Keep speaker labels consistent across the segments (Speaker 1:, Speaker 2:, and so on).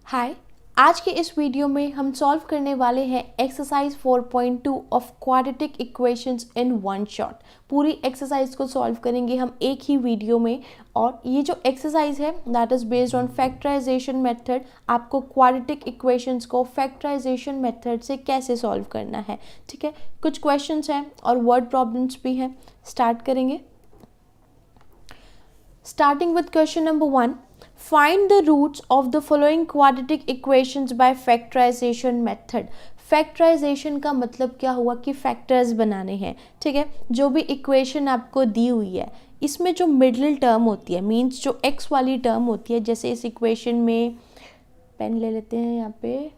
Speaker 1: हाय, आज के इस वीडियो में हम सॉल्व करने वाले हैं exercise 4.2 of quadratic equations in one shot. पूरी एक्सरसाइज को सॉल्व करेंगे हम एक ही वीडियो में। और ये जो एक्सरसाइज है that is based on factorization method. आपको क्वाड्रेटिक इक्वेशंस को फैक्टराइजेशन मेथड से कैसे सॉल्व करना है, ठीक है। कुछ क्वेश्चंस हैं और वर्ड प्रॉब्लम्स भी हैं। स्टार्ट करेंगे। Starting with question number 1, find the roots of the following quadratic equations by factorization method. Factorization का मतलब क्या हुआ कि फैक्टर्स बनाने हैं, ठीक है। जो भी इक्वेशन आपको दी हुई है इसमें जो मिडिल टर्म होती है, मींस जो एक्स वाली टर्म होती है, जैसे इस इक्वेशन में पेन ले लेते हैं यहाँ पे,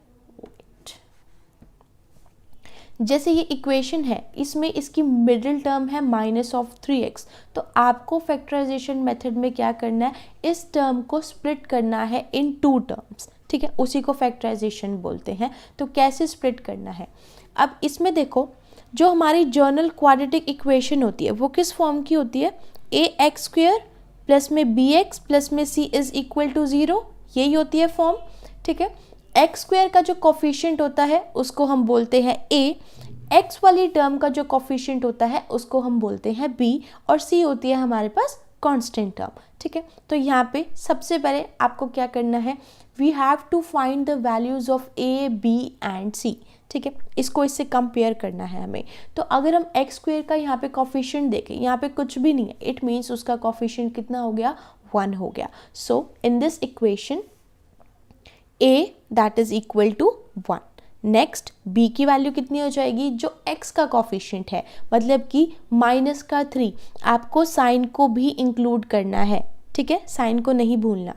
Speaker 1: जैसे ये इक्वेशन है इसमें इसकी मिडिल टर्म है -3x। तो आपको फैक्टराइजेशन मेथड में क्या करना है, इस टर्म को स्प्लिट करना है इन टू टर्म्स, ठीक है। उसी को फैक्टराइजेशन बोलते हैं। तो कैसे स्प्लिट करना है, अब इसमें देखो जो हमारी जर्नल क्वाड्रेटिक इक्वेशन होती है वो किस फॉर्म की होती है, ax² प्लस में bx प्लस में c इज इक्वल टू 0, यही होती है फॉर्म, ठीक है। x² का जो कोफिशिएंट होता है उसको हम बोलते हैं a, x वाली टर्म का जो कोफिशिएंट होता है उसको हम बोलते हैं b, और c होती है हमारे पास कांस्टेंट टर्म, ठीक है। तो यहाँ पे सबसे पहले आपको क्या करना है, we have to find the values of a, b एंड c, ठीक है। इसको इससे कंपेयर करना है हमें। तो अगर हम x² का यहाँ पे कोफिशिएंट देखें, यहाँ पे कुछ भी नहीं है, इट मीन्स उसका कोफिशिएंट कितना हो गया, 1 हो गया। So in this equation a that is equal to 1। Next b की वैल्यू कितनी हो जाएगी, जो x का कोफिशिएंट है मतलब कि -3, आपको साइन को भी इंक्लूड करना है, ठीक है, साइन को नहीं भूलना।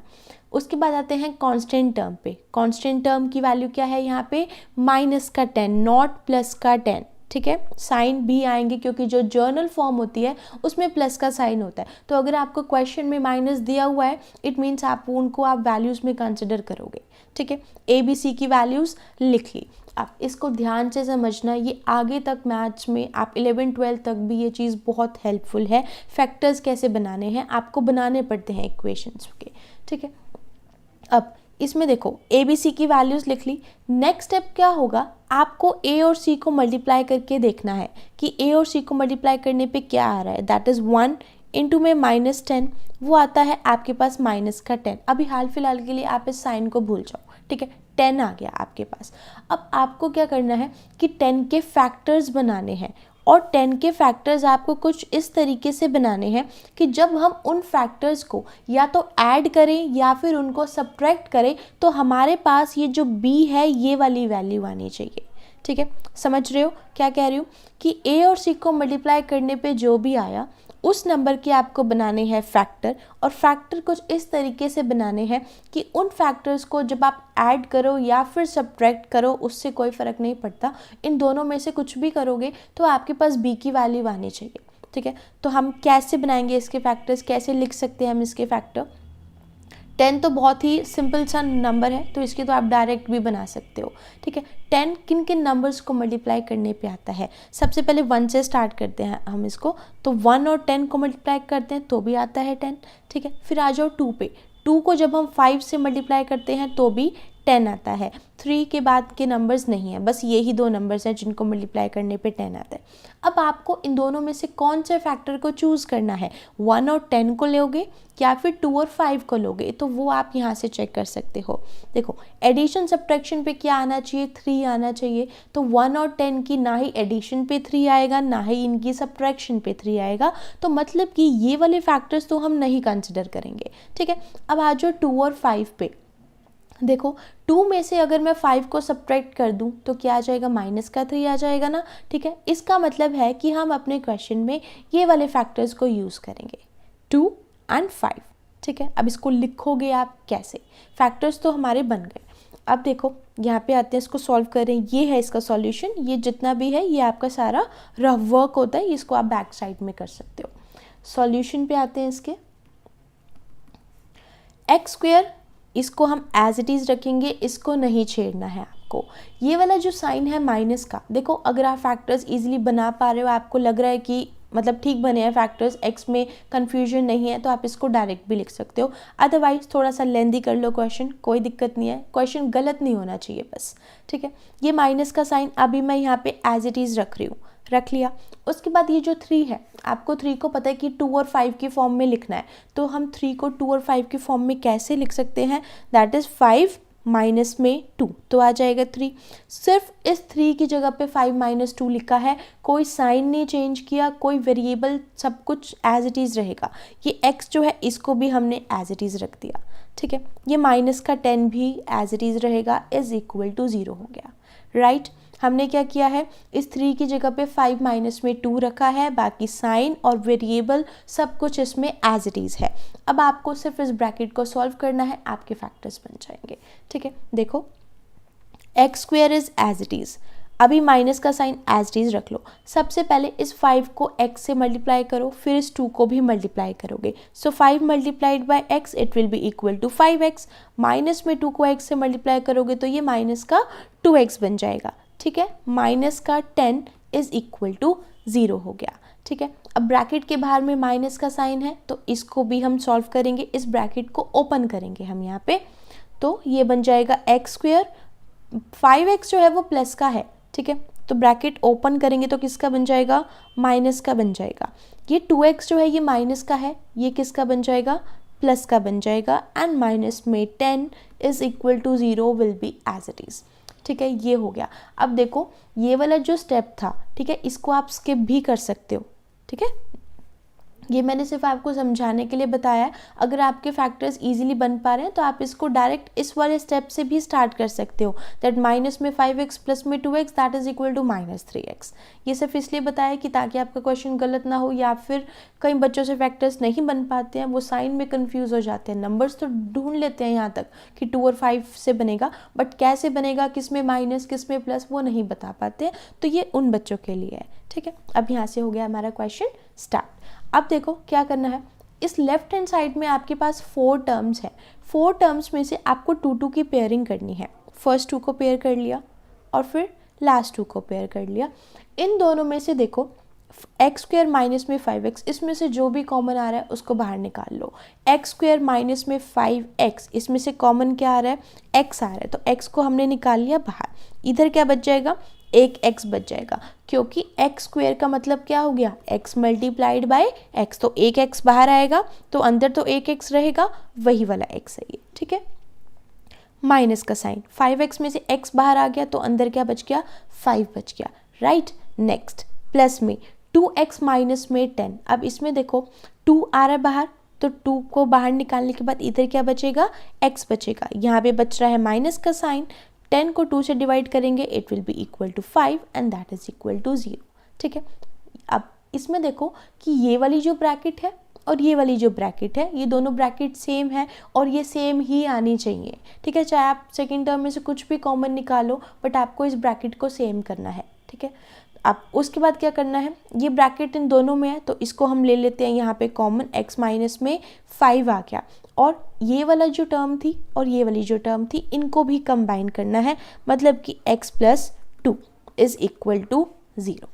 Speaker 1: उसके बाद आते हैं कांस्टेंट टर्म पे। कांस्टेंट टर्म की वैल्यू क्या है यहाँ पे, -10, नॉट +10, ठीक है। साइन भी आएंगे क्योंकि जो जर्नल फॉर्म होती है उसमें प्लस का साइन होता है। तो अगर आपको क्वेश्चन में माइनस दिया हुआ है इट मीन्स आप उनको आप वैल्यूज़ में कंसिडर करोगे, ठीक है। ए बी सी की वैल्यूज़ लिख ली। आप इसको ध्यान से समझना, ये आगे तक मैथ्स में आप 11-12 तक भी ये चीज़ बहुत हेल्पफुल है। फैक्टर्स कैसे बनाने हैं आपको बनाने पड़ते हैं इक्वेशंस के, ठीक है। अब इसमें देखो ए बी सी की वैल्यूज़ लिख ली। नेक्स्ट स्टेप क्या होगा, आपको ए और सी को मल्टीप्लाई करके देखना है कि ए और सी को मल्टीप्लाई करने पे क्या आ रहा है, दैट इज़ 1 इंटू में -10, वो आता है आपके पास -10। अभी हाल फिलहाल के लिए आप इस साइन को भूल जाओ, ठीक है। 10 आ गया आपके पास। अब आपको क्या करना है कि 10 के फैक्टर्स बनाने हैं, और 10 के फैक्टर्स आपको कुछ इस तरीके से बनाने हैं कि जब हम उन फैक्टर्स को या तो ऐड करें या फिर उनको सब्ट्रैक्ट करें तो हमारे पास ये जो b है ये वाली वैल्यू आनी चाहिए, ठीक है। समझ रहे हो क्या कह रही हूँ कि a और c को मल्टीप्लाई करने पे जो भी आया उस नंबर के आपको बनाने हैं फैक्टर, और फैक्टर कुछ इस तरीके से बनाने हैं कि उन फैक्टर्स को जब आप ऐड करो या फिर सब्ट्रैक्ट करो उससे कोई फ़र्क नहीं पड़ता, इन दोनों में से कुछ भी करोगे तो आपके पास b की वैल्यू आनी चाहिए, ठीक है। तो हम कैसे बनाएंगे इसके फैक्टर्स, कैसे लिख सकते हैं हम इसके फैक्टर। 10 तो बहुत ही सिंपल सा नंबर है तो इसके तो आप डायरेक्ट भी बना सकते हो, ठीक है। 10 किन किन नंबर्स को मल्टीप्लाई करने पे आता है, सबसे पहले 1 से स्टार्ट करते हैं हम इसको। तो 1 और 10 को मल्टीप्लाई करते हैं तो भी आता है 10, ठीक है। फिर आ जाओ 2 पे। 2 को जब हम 5 से मल्टीप्लाई करते हैं तो भी 10 आता है। 3 के बाद के नंबर्स नहीं है, बस यही 2 नंबर्स हैं जिनको मल्टीप्लाई करने पे 10 आता है। अब आपको इन दोनों में से कौन से फैक्टर को चूज़ करना है, 1 और 10 को लोगे या फिर 2 और 5 को लोगे, तो वो आप यहाँ से चेक कर सकते हो। देखो एडिशन सब्ट्रैक्शन पे क्या आना चाहिए, 3 आना चाहिए। तो 1 और 10 की ना ही एडिशन पे 3 आएगा ना ही इनकी सब्ट्रैक्शन पे 3 आएगा, तो मतलब कि ये वाले फैक्टर्स तो हम नहीं कंसिडर करेंगे, ठीक है। अब आ जाओ 2 और 5 पे। देखो 2 में से अगर मैं 5 को सब्ट्रैक्ट कर दूं तो क्या आ जाएगा, -3 आ जाएगा ना, ठीक है। इसका मतलब है कि हम अपने क्वेश्चन में ये वाले फैक्टर्स को यूज़ करेंगे, 2 और 5, ठीक है। अब इसको लिखोगे आप कैसे, फैक्टर्स तो हमारे बन गए। अब देखो यहाँ पे आते हैं, इसको सॉल्व करें। ये है इसका सॉल्यूशन, ये जितना भी है ये आपका सारा रफ वर्क होता है, इसको आप बैक साइड में कर सकते हो। सॉल्यूशन पे आते हैं इसके। x² इसको हम एज इट इज़ रखेंगे, इसको नहीं छेड़ना है आपको। ये वाला जो साइन है माइनस का, देखो अगर आप फैक्टर्स इजीली बना पा रहे हो, आपको लग रहा है कि मतलब ठीक बने हैं फैक्टर्स, एक्स में कन्फ्यूजन नहीं है, तो आप इसको डायरेक्ट भी लिख सकते हो। अदरवाइज थोड़ा सा लेंदी कर लो क्वेश्चन, कोई दिक्कत नहीं है, क्वेश्चन गलत नहीं होना चाहिए बस, ठीक है। ये माइनस का साइन अभी मैं यहाँ पे एज इट इज़ रख रही हूँ, रख लिया। उसके बाद ये जो 3 है, आपको 3 को पता है कि 2 और 5 की फॉर्म में लिखना है, तो हम 3 को 2 और 5 की फॉर्म में कैसे लिख सकते हैं, दैट इज़ 5 माइनस में 2, तो आ जाएगा 3। सिर्फ इस 3 की जगह पे 5 माइनस 2 लिखा है, कोई साइन नहीं चेंज किया, कोई वेरिएबल, सब कुछ एज इट इज़ रहेगा। ये x जो है इसको भी हमने एज इट इज़ रख दिया, ठीक है। ये माइनस का 10 भी एज इट इज़ रहेगा, इज इक्वल टू 0 हो गया, राइट। हमने क्या किया है, इस 3 की जगह पे 5 माइनस में 2 रखा है, बाकी साइन और वेरिएबल सब कुछ इसमें एज इट इज़ है। अब आपको सिर्फ इस ब्रैकेट को सॉल्व करना है, आपके फैक्टर्स बन जाएंगे, ठीक है। देखो x square is as it is, अभी माइनस का साइन एज इट इज़ रख लो। सबसे पहले इस 5 को x से मल्टीप्लाई करो, फिर इस 2 को भी मल्टीप्लाई करोगे, so 5 multiplied by x it will be equal to 5x। Minus में 2 को x से मल्टीप्लाई करोगे तो ये माइनस का 2x बन जाएगा, ठीक है। माइनस का 10 इज इक्वल टू 0 हो गया, ठीक है। अब ब्रैकेट के बाहर में माइनस का साइन है, तो इसको भी हम सॉल्व करेंगे, इस ब्रैकेट को ओपन करेंगे हम यहाँ पे, तो ये बन जाएगा एक्स स्क्वेयर, 5x जो है वो प्लस का है, ठीक है, तो ब्रैकेट ओपन करेंगे तो किसका बन जाएगा, माइनस का बन जाएगा। ये 2x जो है ये माइनस का है, ये किसका बन जाएगा, प्लस का बन जाएगा, एंड माइनस में 10 is equal to 0 will be as it is, ठीक है। ये हो गया। अब देखो ये वाला जो स्टेप था, ठीक है, इसको आप स्किप भी कर सकते हो, ठीक है। ये मैंने सिर्फ आपको समझाने के लिए बताया है। अगर आपके फैक्टर्स इजीली बन पा रहे हैं तो आप इसको डायरेक्ट इस वाले स्टेप से भी स्टार्ट कर सकते हो, दैट माइनस में 5x प्लस में 2x that is equal to minus 3x। ये सिर्फ इसलिए बताया कि ताकि आपका क्वेश्चन गलत ना हो, या फिर कई बच्चों से फैक्टर्स नहीं बन पाते हैं, वो साइन में कन्फ्यूज़ हो जाते हैं, नंबर्स तो ढूंढ लेते हैं यहाँ तक कि 2 और 5 से बनेगा, बट कैसे बनेगा, किस में माइनस किस में प्लस, वो नहीं बता पाते हैं, तो ये उन बच्चों के लिए है, ठीक है। अब यहाँ से हो गया हमारा क्वेश्चन स्टार्ट। अब देखो क्या करना है, इस लेफ्ट हैंड साइड में आपके पास 4 टर्म्स हैं, 4 टर्म्स में से आपको 2 की पेयरिंग करनी है। फर्स्ट 2 को पेयर कर लिया और फिर लास्ट 2 को पेयर कर लिया। इन दोनों में से देखो एक्स स्क्वेयर माइनस में 5x, इसमें से जो भी कॉमन आ रहा है उसको बाहर निकाल लो। एक्स स्क्वेयर माइनस में 5x, इसमें से कॉमन क्या आ रहा है, x आ रहा है, तो x को हमने निकाल लिया बाहर। इधर क्या बच जाएगा, एक x बच जाएगा, क्योंकि एक्स स्क्वेयर का मतलब क्या हो गया, x मल्टीप्लाइड बाय x, तो एक x बाहर आएगा तो अंदर तो एक x रहेगा, वही वाला x है ये, ठीक है। माइनस का साइन, 5x में से x बाहर आ गया तो अंदर क्या बच गया, 5 बच गया, राइट। नेक्स्ट प्लस में 2x माइनस में 10, अब इसमें देखो 2 आ रहा है बाहर, तो 2 को बाहर निकालने के बाद इधर क्या बचेगा, x बचेगा, यहाँ पे बच रहा है माइनस का साइन, 10 को 2 से डिवाइड करेंगे it will be equal to 5 and that is equal to 0, ठीक है। अब इसमें देखो कि ये वाली जो ब्रैकेट है और ये वाली जो ब्रैकेट है, ये दोनों ब्रैकेट सेम है और ये सेम ही आनी चाहिए, ठीक है। चाहे आप सेकेंड टर्म में से कुछ भी कॉमन निकालो, बट आपको इस ब्रैकेट को सेम करना है, ठीक है। अब उसके बाद क्या करना है, ये ब्रैकेट इन दोनों में है तो इसको हम ले लेते हैं यहाँ पे कॉमन, x माइनस में 5 आ गया, और ये वाला जो टर्म थी और ये वाली जो टर्म थी इनको भी कंबाइन करना है, मतलब कि x plus 2 is equal to 0,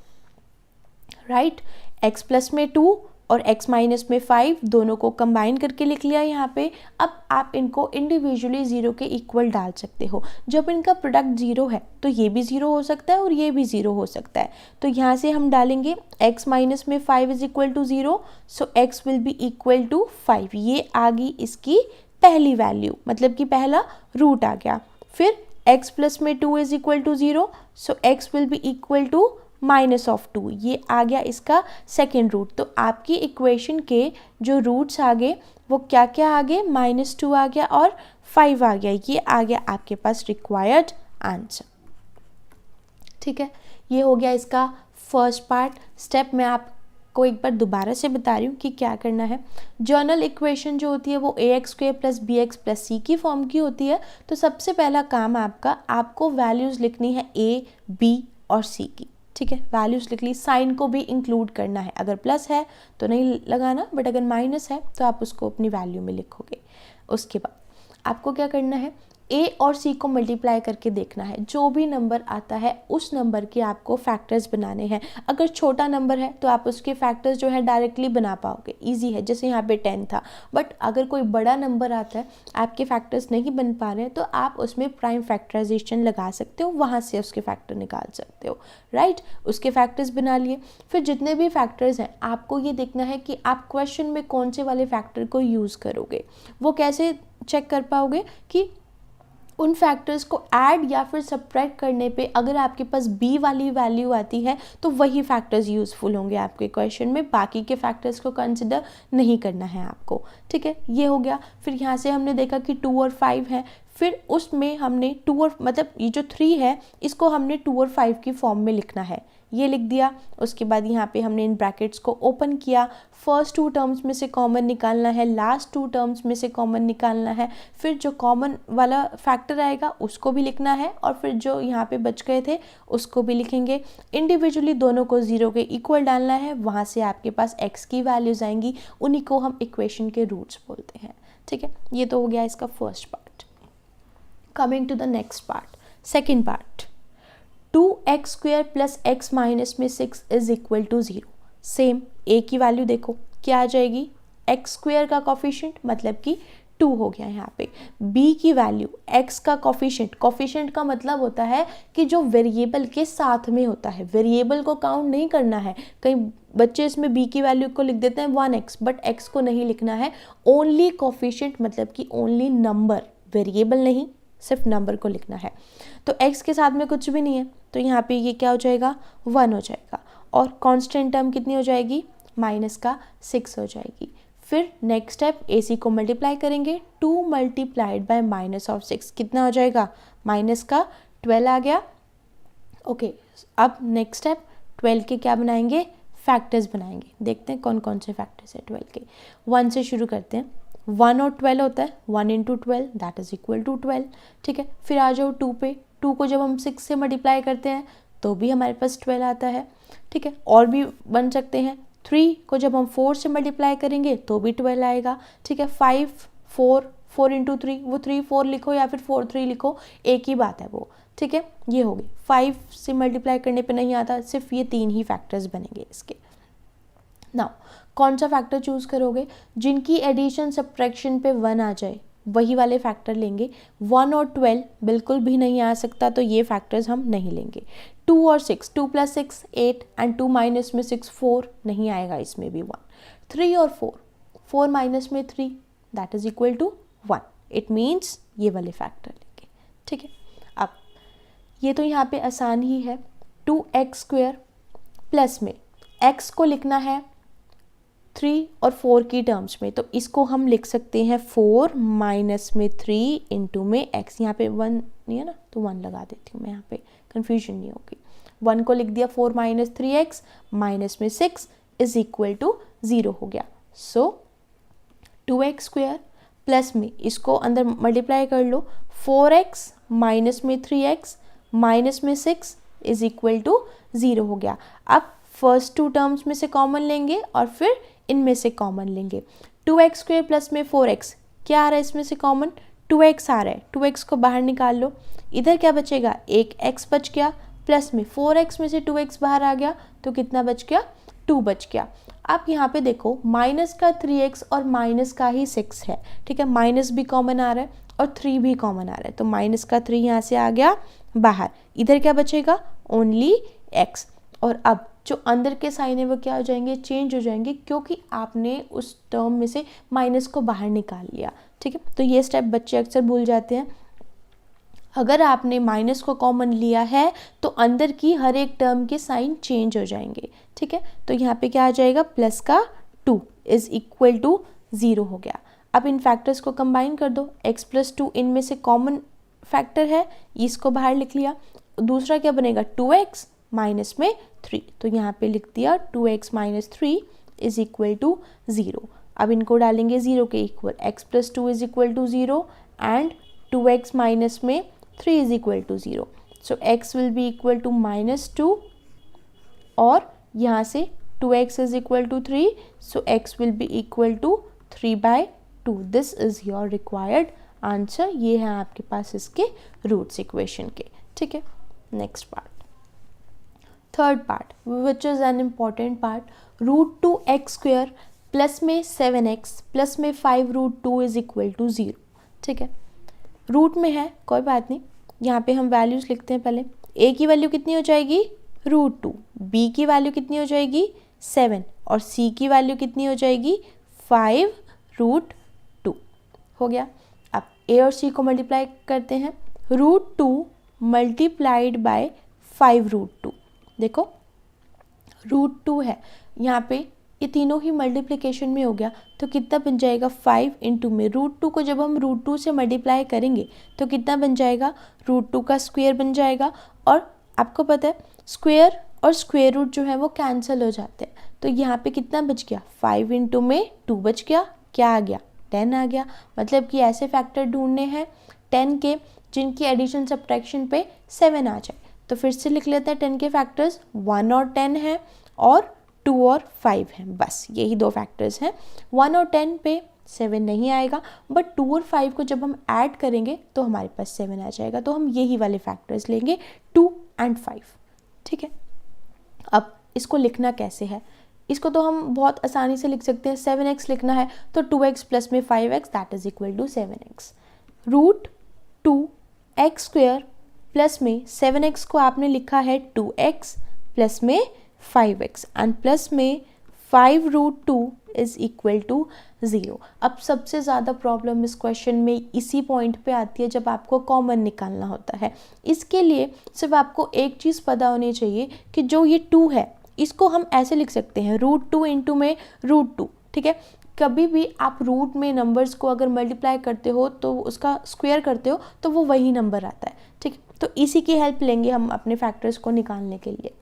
Speaker 1: right. x plus में 2 और x माइनस में 5 दोनों को कंबाइन करके लिख लिया यहाँ पे। अब आप इनको इंडिविजुअली 0 के इक्वल डाल सकते हो। जब इनका प्रोडक्ट 0 है तो ये भी 0 हो सकता है और ये भी 0 हो सकता है, तो यहाँ से हम डालेंगे x माइनस में 5 is equal to 0, so x will be equal to 5, ये आ गई इसकी पहली वैल्यू, मतलब कि पहला रूट आ गया। फिर x प्लस में 2 is equal to 0, so x will be equal to minus of 2, ये आ गया इसका सेकेंड रूट। तो आपकी इक्वेशन के जो रूट्स आ गए वो क्या क्या आ गए, -2 आ गया और 5 आ गया, ये आ गया आपके पास रिक्वायर्ड आंसर, ठीक है। ये हो गया इसका फर्स्ट पार्ट। स्टेप मैं आपको एक बार दोबारा से बता रही हूँ कि क्या करना है। जर्नल इक्वेशन जो होती है वो ax square plus bx plus c की फॉर्म की होती है, तो सबसे पहला काम आपको वैल्यूज़ लिखनी है a, b और c की, ठीक है। वैल्यूज़ लिख ली, साइन को भी इंक्लूड करना है, अगर प्लस है तो नहीं लगाना, बट अगर माइनस है तो आप उसको अपनी वैल्यू में लिखोगे। उसके बाद आपको क्या करना है, ए और सी को मल्टीप्लाई करके देखना है। जो भी नंबर आता है उस नंबर के आपको फैक्टर्स बनाने हैं। अगर छोटा नंबर है तो आप उसके फैक्टर्स जो है डायरेक्टली बना पाओगे, इजी है, जैसे यहाँ पे 10 था। बट अगर कोई बड़ा नंबर आता है, आपके फैक्टर्स नहीं बन पा रहे हैं, तो आप उसमें प्राइम फैक्टराइजेशन लगा सकते हो, वहाँ से उसके फैक्टर निकाल सकते हो, राइट। उसके फैक्टर्स बना लिए। फिर जितने भी फैक्टर्स हैं आपको ये देखना है कि आप क्वेश्चन में कौन से वाले फैक्टर को यूज़ करोगे। वो कैसे चेक कर पाओगे कि उन फैक्टर्स को ऐड या फिर सब्ट्रैक्ट करने पे अगर आपके पास बी वाली वैल्यू आती है तो वही फैक्टर्स यूज़फुल होंगे आपके क्वेश्चन में, बाकी के फैक्टर्स को कंसिडर नहीं करना है आपको, ठीक है। ये हो गया। फिर यहाँ से हमने देखा कि 2 और 5 है, फिर उसमें हमने 2 और मतलब ये जो 3 है इसको हमने 2 और 5 की फॉर्म में लिखना है, ये लिख दिया। उसके बाद यहाँ पे हमने इन ब्रैकेट्स को ओपन किया, फर्स्ट 2 टर्म्स में से कॉमन निकालना है, लास्ट 2 टर्म्स में से कॉमन निकालना है, फिर जो कॉमन वाला फैक्टर आएगा उसको भी लिखना है, और फिर जो यहाँ पे बच गए थे उसको भी लिखेंगे। इंडिविजुअली दोनों को 0 के इक्वल डालना है, वहाँ से आपके पास x की वैल्यूज आएंगी, उन्हीं को हम इक्वेशन के रूट्स बोलते हैं, ठीक है। ये तो हो गया इसका first part. Coming to the next part, second part, 2x square plus x minus में 6 is equal to 0। Same a की वैल्यू देखो क्या आ जाएगी, x स्क्वायर का कॉफिशिएंट मतलब कि 2 हो गया यहाँ पे, b की वैल्यू x का कॉफिशिएंट, कॉफिशिएंट का मतलब होता है कि जो वेरिएबल के साथ में होता है, वेरिएबल को काउंट नहीं करना है। कई बच्चे इसमें b की वैल्यू को लिख देते हैं 1x, बट x को नहीं लिखना है, ओनली कॉफिशिएंट मतलब कि ओनली नंबर, वेरिएबल नहीं, सिर्फ नंबर को लिखना है। तो x के साथ में कुछ भी नहीं है, तो यहाँ पे ये क्या हो जाएगा, 1 हो जाएगा, और कांस्टेंट टर्म कितनी हो जाएगी, माइनस का 6 हो जाएगी। फिर नेक्स्ट स्टेप, AC को मल्टीप्लाई करेंगे, 2 मल्टीप्लाइड बाय माइनस ऑफ 6 कितना हो जाएगा, माइनस का 12 आ गया। ओके, अब नेक्स्ट स्टेप 12 के क्या बनाएंगे, फैक्टर्स बनाएंगे। देखते हैं कौन कौन से फैक्टर्स है 12 के। 1 से शुरू करते हैं, 1 और 12 होता है, 1 into 12 that is equal to 12, ठीक है। फिर आ जाओ 2 पे, 2 को जब हम 6 से मल्टीप्लाई करते हैं तो भी हमारे पास 12 आता है, ठीक है। और भी बन सकते हैं, 3 को जब हम 4 से मल्टीप्लाई करेंगे तो भी 12 आएगा, ठीक है। 5 4 इंटू 3, वो 3 4 लिखो या फिर 4 3 लिखो, एक ही बात है वो, ठीक है। ये हो गई, 5 से मल्टीप्लाई करने पे नहीं आता, सिर्फ ये 3 ही फैक्टर्स बनेंगे इसके। नाउ कौन सा फैक्टर चूज करोगे, जिनकी एडिशन सब्ट्रैक्शन पे 1 आ जाए वही वाले फैक्टर लेंगे। 1 और 12 बिल्कुल भी नहीं आ सकता, तो ये फैक्टर्स हम नहीं लेंगे। 2 और 6, 2 प्लस 6 8 एंड 2 माइनस में 6 4 नहीं आएगा, इसमें भी 1। 3 और 4, 4 माइनस में 3 that is equal to 1, it means ये वाले फैक्टर लेंगे, ठीक है। अब ये तो यहाँ पे आसान ही है, 2x स्क्वायर प्लस में x को लिखना है 3 और 4 की टर्म्स में, तो इसको हम लिख सकते हैं 4 माइनस में 3 इंटू में x, यहाँ पे 1 नहीं है ना तो 1 लगा देती हूँ मैं, यहाँ पे कंफ्यूजन नहीं होगी। 1 को लिख दिया 4 माइनस 3x माइनस में 6 इज इक्वल टू 0 हो गया। सो 2x स्क्वायर प्लस में इसको अंदर मल्टीप्लाई कर लो, 4x माइनस में 3x माइनस में 6 इज इक्वल टू 0 हो गया। अब फर्स्ट 2 टर्म्स में से कॉमन लेंगे और फिर इनमें से कॉमन लेंगे। 2x स्क्वायर प्लस में 4x, क्या आ रहा है इसमें से कॉमन, 2x आ रहा है, 2x को बाहर निकाल लो, इधर क्या बचेगा, एक x बच गया, प्लस में 4x में से 2x बाहर आ गया तो कितना बच गया, 2 बच गया। आप यहाँ पे देखो माइनस का 3x और माइनस का ही 6 है, ठीक है, माइनस भी कॉमन आ रहा है और 3 भी कॉमन आ रहा है, तो माइनस का 3 यहाँ से आ गया बाहर, इधर क्या बचेगा, ओनली x। और अब जो अंदर के साइन है वो क्या हो जाएंगे, चेंज हो जाएंगे, क्योंकि आपने उस टर्म में से माइनस को बाहर निकाल लिया, ठीक है। तो ये स्टेप बच्चे अक्सर भूल जाते हैं। अगर आपने माइनस को कॉमन लिया है तो अंदर की हर एक टर्म के साइन चेंज हो जाएंगे, ठीक है। तो यहाँ पे क्या आ जाएगा, प्लस का 2 इज इक्वल टू 0 हो गया। अब इन फैक्टर्स को कंबाइन कर दो, x प्लस 2 इनमें से कॉमन फैक्टर है, इसको बाहर लिख लिया। दूसरा क्या बनेगा, 2x माइनस में 3, तो यहाँ पे लिख दिया 2x minus 3 is equal to 0। अब इनको डालेंगे 0 के equal, x plus 2 is equal to 0 and 2x minus में 3 is equal to 0, so x will be equal to minus 2 और यहाँ से 2x is equal to 3, so x will be equal to 3/2। This is your required answer ये है आपके पास इसके roots equation के, ठीक है। Next part, third part which is an important part, √2x² plus में 7x प्लस में 5√2 इज इक्वल टू 0, ठीक है। रूट में है कोई बात नहीं, यहाँ पे हम वैल्यूज़ लिखते हैं। पहले a की वैल्यू कितनी हो जाएगी √2, b की वैल्यू कितनी हो जाएगी 7 और c की वैल्यू कितनी हो जाएगी 5√2, हो गया। अब a और c को मल्टीप्लाई करते हैं, √2 मल्टीप्लाइड बाय 5√2, देखो √2 है यहाँ पे, ये तीनों ही मल्टीप्लिकेशन में हो गया तो कितना बन जाएगा 5 इंटू में √2 को जब हम √2 से मल्टीप्लाई करेंगे तो कितना बन जाएगा, √2 का स्क्वायर बन जाएगा। और आपको पता है स्क्वायर और स्क्वायर रूट जो है वो कैंसिल हो जाते हैं, तो यहाँ पे कितना बच गया 5 इंटू में 2 बच गया, क्या आ गया 10 आ गया। मतलब कि ऐसे फैक्टर ढूंढने हैं 10 के जिनकी एडिशन सब्ट्रैक्शन पे 7 आ जाए। तो फिर से लिख लेते हैं 10 के फैक्टर्स 1 और 10 हैं और 2 और 5 हैं, बस यही दो फैक्टर्स हैं। 1 और 10 पे 7 नहीं आएगा, बट 2 और 5 को जब हम ऐड करेंगे तो हमारे पास 7 आ जाएगा, तो हम यही वाले फैक्टर्स लेंगे 2 and 5, ठीक है। अब इसको लिखना कैसे है, इसको तो हम बहुत आसानी से लिख सकते हैं। 7x लिखना है तो 2x प्लस में 5x that is equal to 7x। √2x² plus में 7x को आपने लिखा है 2x प्लस में 5x एंड प्लस में 5√2 इज इक्वल टू 0। अब सबसे ज़्यादा प्रॉब्लम इस क्वेश्चन में इसी पॉइंट पे आती है जब आपको कॉमन निकालना होता है। इसके लिए सिर्फ आपको एक चीज़ पता होनी चाहिए कि जो ये 2 है इसको हम ऐसे लिख सकते हैं √2 इंटू में √2, ठीक है। कभी भी आप रूट में नंबर्स को अगर मल्टीप्लाई करते हो तो उसका स्क्वायर करते हो तो वो वही नंबर आता है, ठीक है। तो इसी की हेल्प लेंगे हम अपने फैक्टर्स को निकालने के लिए।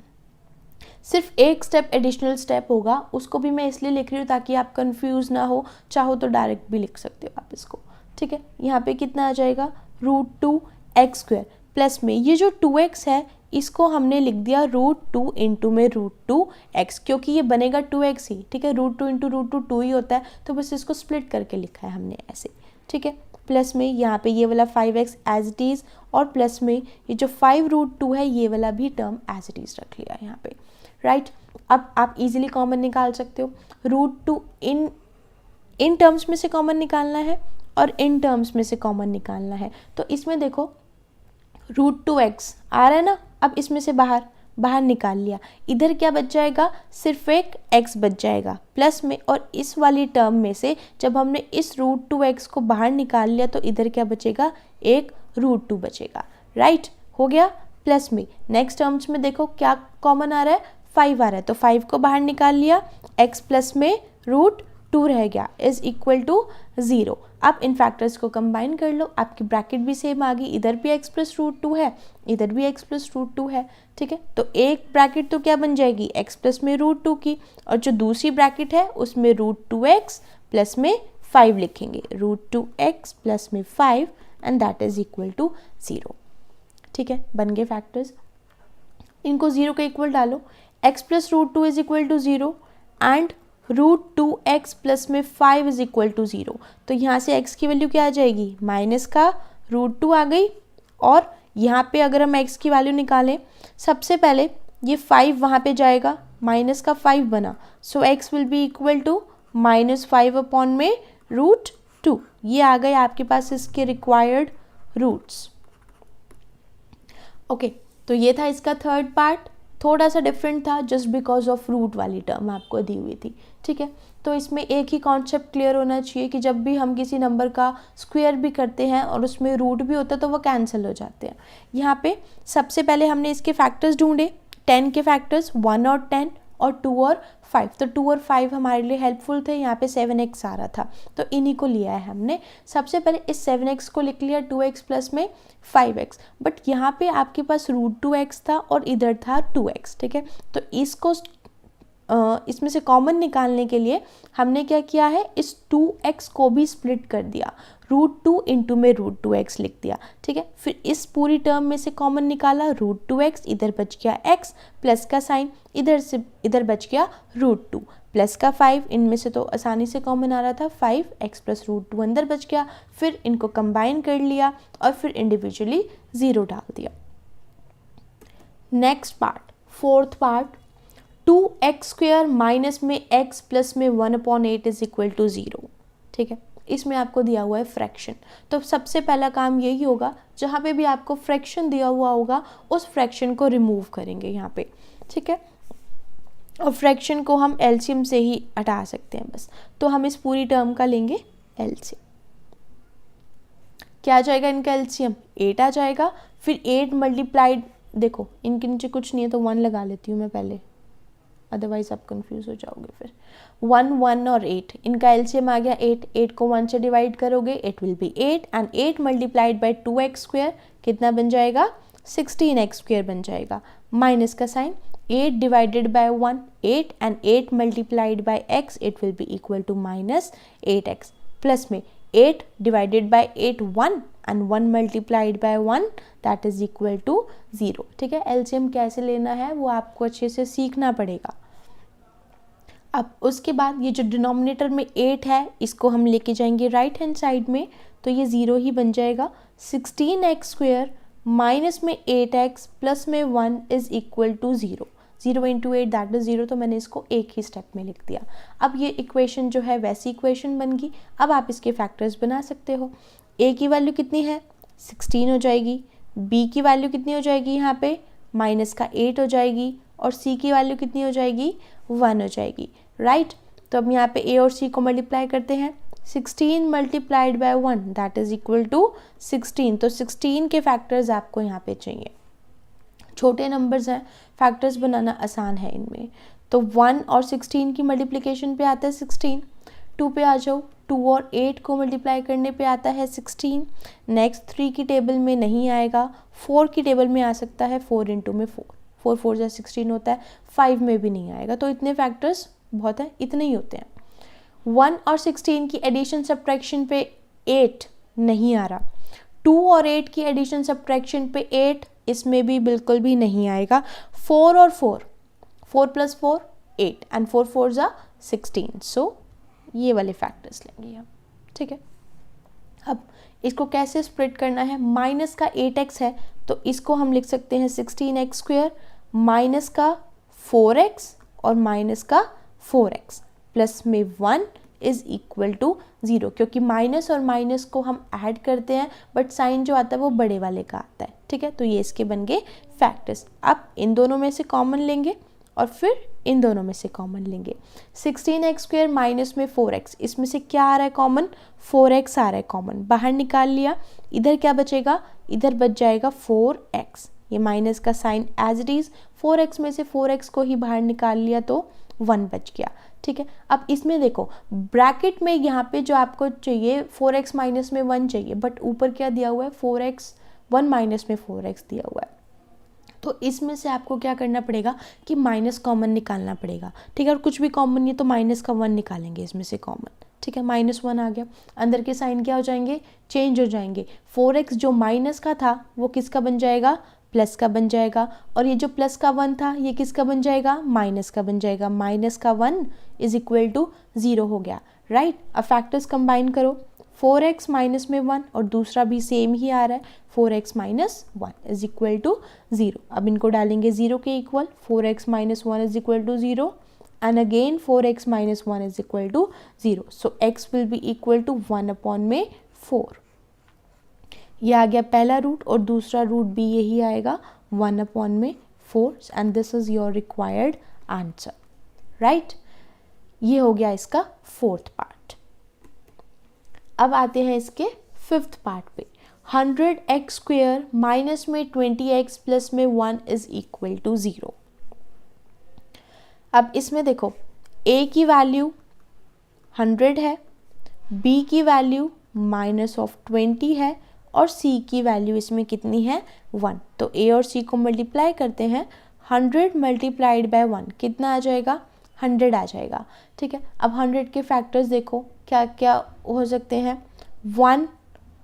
Speaker 1: सिर्फ एक स्टेप एडिशनल स्टेप होगा, उसको भी मैं इसलिए लिख रही हूँ ताकि आप कंफ्यूज ना हो, चाहो तो डायरेक्ट भी लिख सकते हो आप इसको, ठीक है। यहाँ पे कितना आ जाएगा √2x² प्लस में ये जो 2x है इसको हमने लिख दिया √2 इंटू में √2x, क्योंकि ये बनेगा 2x ही, ठीक है। √2 इंटू √2 2 ही होता है, तो बस इसको स्प्लिट करके लिखा है हमने ऐसे, ठीक है। प्लस में यहाँ पे ये वाला 5x एज इट इज़ और प्लस में ये जो 5√2 है ये वाला भी टर्म एज इट इज़ रख लिया यहाँ पे, राइट। अब आप इजीली कॉमन निकाल सकते हो। √2 इन टर्म्स में से कॉमन निकालना है और इन टर्म्स में से कॉमन निकालना है। तो इसमें देखो √2x आ रहा है ना, अब इसमें से बाहर निकाल लिया, इधर क्या बच जाएगा सिर्फ एक x बच जाएगा प्लस में, और इस वाली टर्म में से जब हमने इस √2x को बाहर निकाल लिया तो इधर क्या बचेगा एक √2 बचेगा, राइट, हो गया। प्लस में नेक्स्ट टर्म्स में देखो क्या कॉमन आ रहा है 5 आ रहा है, तो 5 को बाहर निकाल लिया, x प्लस में √2 रह गया इज इक्वल टू 0। अब इन फैक्टर्स को कंबाइन कर लो, आपकी ब्रैकेट भी सेम आ गई, इधर भी x प्लस √2 है, इधर भी x प्लस √2 है, ठीक है। तो एक ब्रैकेट तो क्या बन जाएगी x प्लस में √2 की, और जो दूसरी ब्रैकेट है उसमें √2x प्लस में 5 लिखेंगे, √2x प्लस में 5 and that is equal to 0, ठीक है। बन गए फैक्टर्स, इनको 0 के इक्वल डालो, x plus √2 is equal to 0 and √2x plus में 5 इज इक्वल टू 0। तो यहाँ से x की वैल्यू क्या आ जाएगी माइनस का √2 आ गई, और यहाँ पे अगर हम x की वैल्यू निकालें सबसे पहले ये 5 वहाँ पे जाएगा, माइनस का 5 बना, so x will be equal to -5 upon में √2। ये आ गए आपके पास इसके रिक्वायर्ड रूट्स, ओके। तो ये था इसका थर्ड पार्ट, थोड़ा सा डिफरेंट था जस्ट बिकॉज ऑफ रूट वाली टर्म आपको दी हुई थी, ठीक है। तो इसमें एक ही कॉन्सेप्ट क्लियर होना चाहिए कि जब भी हम किसी नंबर का स्क्वायर भी करते हैं और उसमें रूट भी होता है तो वो कैंसिल हो जाते हैं। यहाँ पे सबसे पहले हमने इसके फैक्टर्स ढूंढे, 10 के फैक्टर्स 1 और 10 और 2 और 5, तो 2 और 5 हमारे लिए हेल्पफुल थे। यहाँ पे 7x आ रहा था तो इन्हीं को लिया है हमने। सबसे पहले इस 7x को लिख लिया 2x प्लस में 5x, बट यहाँ पे आपके पास √2x था और इधर था 2x, ठीक है। तो इसको इसमें से कॉमन निकालने के लिए हमने क्या किया है, इस 2x को भी स्प्लिट कर दिया, √2 इंटू में √2x लिख दिया, ठीक है। फिर इस पूरी टर्म में से कॉमन निकाला √2x, इधर बच गया x प्लस का साइन, इधर से इधर बच गया √2 प्लस का 5, इनमें से तो आसानी से कॉमन आ रहा था, 5x प्लस रूट 2 अंदर बच गया, फिर इनको कंबाइन कर लिया और फिर इंडिविजुअली 0 डाल दिया। Next part, fourth part, 2x square minus में x प्लस में 1/8 इज इक्वल टू 0। ठीक है, इसमें आपको दिया हुआ है फ्रैक्शन, तो सबसे पहला काम यही होगा, जहाँ पे भी आपको फ्रैक्शन दिया हुआ होगा उस फ्रैक्शन को रिमूव करेंगे यहाँ पे। ठीक है, और फ्रैक्शन को हम एलसीएम से ही हटा सकते हैं बस, तो हम इस पूरी टर्म का लेंगे एलसीएम। क्या आ जाएगा इनका एलसीएम? 8 आ जाएगा। फिर 8 मल्टीप्लाइड, देखो इनके नीचे कुछ नहीं है तो 1 लगा लेती हूँ मैं पहले, अदरवाइज आप कंफ्यूज हो जाओगे। फिर 1 1 और 8, इनका एलसीएम आ गया 8। 8 को 1 से डिवाइड करोगे it will be 8 and 8 multiplied by 2x square कितना बन जाएगा? 16x स्क्वायर बन जाएगा। माइनस का sign, 8 divided by 1 8 and 8 multiplied by x it will be equal to minus 8x, plus में 8 divided by 8 1 and 1 multiplied by 1 that is equal to 0। ठीक है, LCM कैसे लेना है वो आपको अच्छे से सीखना पड़ेगा। अब उसके बाद ये जो डिनोमिनेटर में 8 है इसको हम लेके जाएंगे राइट हैंड साइड में, तो ये 0 ही बन जाएगा। 16x स्क्वायर माइनस में 8x प्लस में 1 is equal to 0। 0 into 8 that is 0, तो मैंने इसको एक ही स्टेप में लिख दिया। अब ये इक्वेशन जो है वैसी इक्वेशन बन गई। अब आप इसके फैक्टर्स बना सकते हो। a की वैल्यू कितनी है? 16 हो जाएगी। b की वैल्यू कितनी हो जाएगी यहाँ पे? माइनस का 8 हो जाएगी। और c की वैल्यू कितनी हो जाएगी? 1 हो जाएगी। राइट, तो अब यहाँ पे a और c को मल्टीप्लाई करते हैं। 16 multiplied by 1 that is equal to 16, तो 16 के फैक्टर्स आपको यहाँ पे चाहिए। छोटे नंबर्स हैं, फैक्टर्स बनाना आसान है इनमें, तो 1 और 16 की मल्टीप्लिकेशन पे आता है 16। 2 पे आ जाओ, 2 और 8 को मल्टीप्लाई करने पे आता है 16। नेक्स्ट 3 की टेबल में नहीं आएगा, 4 की टेबल में आ सकता है, 4 इंटू में 4, 4 4 जा 16 होता है। 5 में भी नहीं आएगा, तो इतने फैक्टर्स बहुत हैं, इतने ही होते हैं। 1 और 16 की एडिशन सब्ट्रैक्शन पे 8 नहीं आ रहा। 2 और 8 की एडिशन सब्ट्रैक्शन पे 8, इसमें भी बिल्कुल भी नहीं आएगा। 4 और 4, 4 प्लस 4 8 एंड 4 4 जा 16, सो ये वाले फैक्टर्स लेंगे हम। ठीक है, अब इसको कैसे स्प्लिट करना है? माइनस का 8x है तो इसको हम लिख सकते हैं 16x स्क्वायर माइनस का 4x और माइनस का 4x प्लस में 1 इज इक्वल टू 0, क्योंकि माइनस और माइनस को हम ऐड करते हैं बट साइन जो आता है वो बड़े वाले का आता है। ठीक है, तो ये इसके बन गए फैक्टर्स। अब इन दोनों में से कॉमन लेंगे और फिर इन दोनों में से कॉमन लेंगे। 16x स्क्वायर माइनस में 4x, इसमें से क्या आ रहा है कॉमन? 4x आ रहा है कॉमन, बाहर निकाल लिया। इधर क्या बचेगा? इधर बच जाएगा 4x, ये माइनस का sign as it is. 4x में से 4x को ही बाहर निकाल लिया तो 1 बच गया। ठीक है, अब इसमें देखो ब्रैकेट में यहाँ पे जो आपको चाहिए 4x माइनस में 1 चाहिए, बट ऊपर क्या दिया हुआ है? 4x 1 माइनस में 4x दिया हुआ है। तो इसमें से आपको क्या करना पड़ेगा कि माइनस कॉमन निकालना पड़ेगा। ठीक है, और कुछ भी कॉमन नहीं है तो माइनस का 1 निकालेंगे इसमें से कॉमन। ठीक है, -1 आ गया, अंदर के साइन क्या हो जाएंगे? चेंज हो जाएंगे। 4x जो माइनस का था वो किसका बन जाएगा? प्लस का बन जाएगा। और ये जो प्लस का 1 था ये किसका बन जाएगा? माइनस का बन जाएगा। माइनस का 1 इज इक्वल टू 0 हो गया। राइट, अब फैक्टर्स कंबाइन करो, 4x माइनस में 1 और दूसरा भी सेम ही आ रहा है, 4x minus 1 is equal to 0। अब इनको डालेंगे 0 के equal, 4x minus 1 is equal to 0 and again 4x minus 1 is equal to 0, so x will be equal to 1/4। ये आ गया पहला रूट और दूसरा रूट भी यही आएगा 1/4 and this is your required answer. Right, ये हो गया इसका फोर्थ पार्ट। अब आते हैं इसके फिफ्थ पार्ट पे। 100x स्क्वायर माइनस में 20x प्लस में 1 इज इक्वल टू 0। अब इसमें देखो a की वैल्यू 100 है, b की वैल्यू -20 है और c की वैल्यू इसमें कितनी है? 1। तो a और c को मल्टीप्लाई करते हैं, 100 मल्टीप्लाइड बाय 1 कितना आ जाएगा? 100 आ जाएगा। ठीक है, अब 100 के फैक्टर्स देखो क्या क्या हो सकते हैं? 1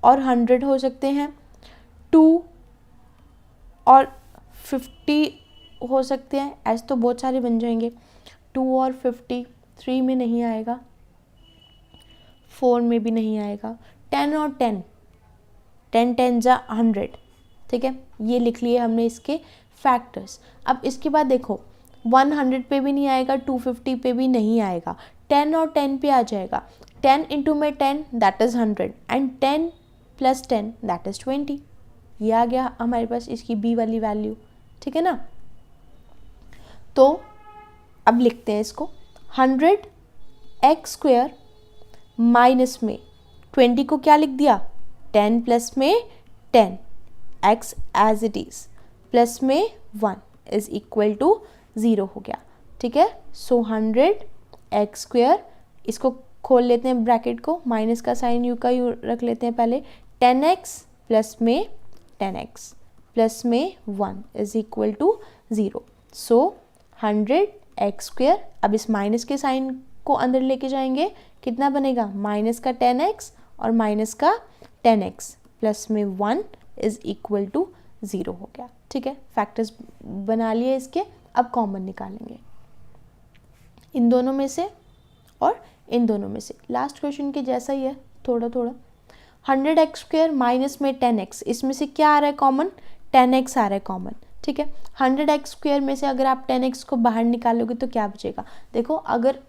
Speaker 1: और 100 हो सकते हैं, 2 और 50 हो सकते हैं, ऐसे तो बहुत सारे बन जाएंगे। 2 और 50, 3 में नहीं आएगा, 4 में भी नहीं आएगा। 10 और 10, 10 10 जा 100, ठीक है, ये लिख लिए हमने इसके फैक्टर्स। अब इसके बाद देखो 100 पे भी नहीं आएगा, 250 पे भी नहीं आएगा, 10 और 10 पे आ जाएगा। 10 इंटू में 10 that is 100 and 10 plus 10 that is 20। ये आ गया हमारे पास इसकी बी वाली वैल्यू, ठीक है ना। तो अब लिखते हैं इसको, 100x² माइनस में 20 को क्या लिख दिया, 10 प्लस में 10 x as it is plus में 1 इज इक्वल टू 0 हो गया, ठीक है। सो 100x², इसको खोल लेते हैं ब्रैकेट को, माइनस का साइन यू का यू रख लेते हैं पहले, 10x प्लस में 10x प्लस में 1 is equal to 0। So 100x², अब इस माइनस के साइन को अंदर लेके जाएंगे, कितना बनेगा, माइनस का 10x और माइनस का 10x प्लस में 1 इज इक्वल टू 0 हो गया, ठीक है। फैक्टर्स बना लिए इसके, अब कॉमन निकालेंगे इन दोनों में से और इन दोनों में से। लास्ट क्वेश्चन के जैसा ही है थोड़ा थोड़ा। 100x² माइनस में 10x, इसमें से क्या आ रहा है कॉमन, 10x आ रहा है कॉमन, ठीक है। 100x² में से अगर आप 10x को बाहर निकालोगे तो क्या बचेगा। देखो अगर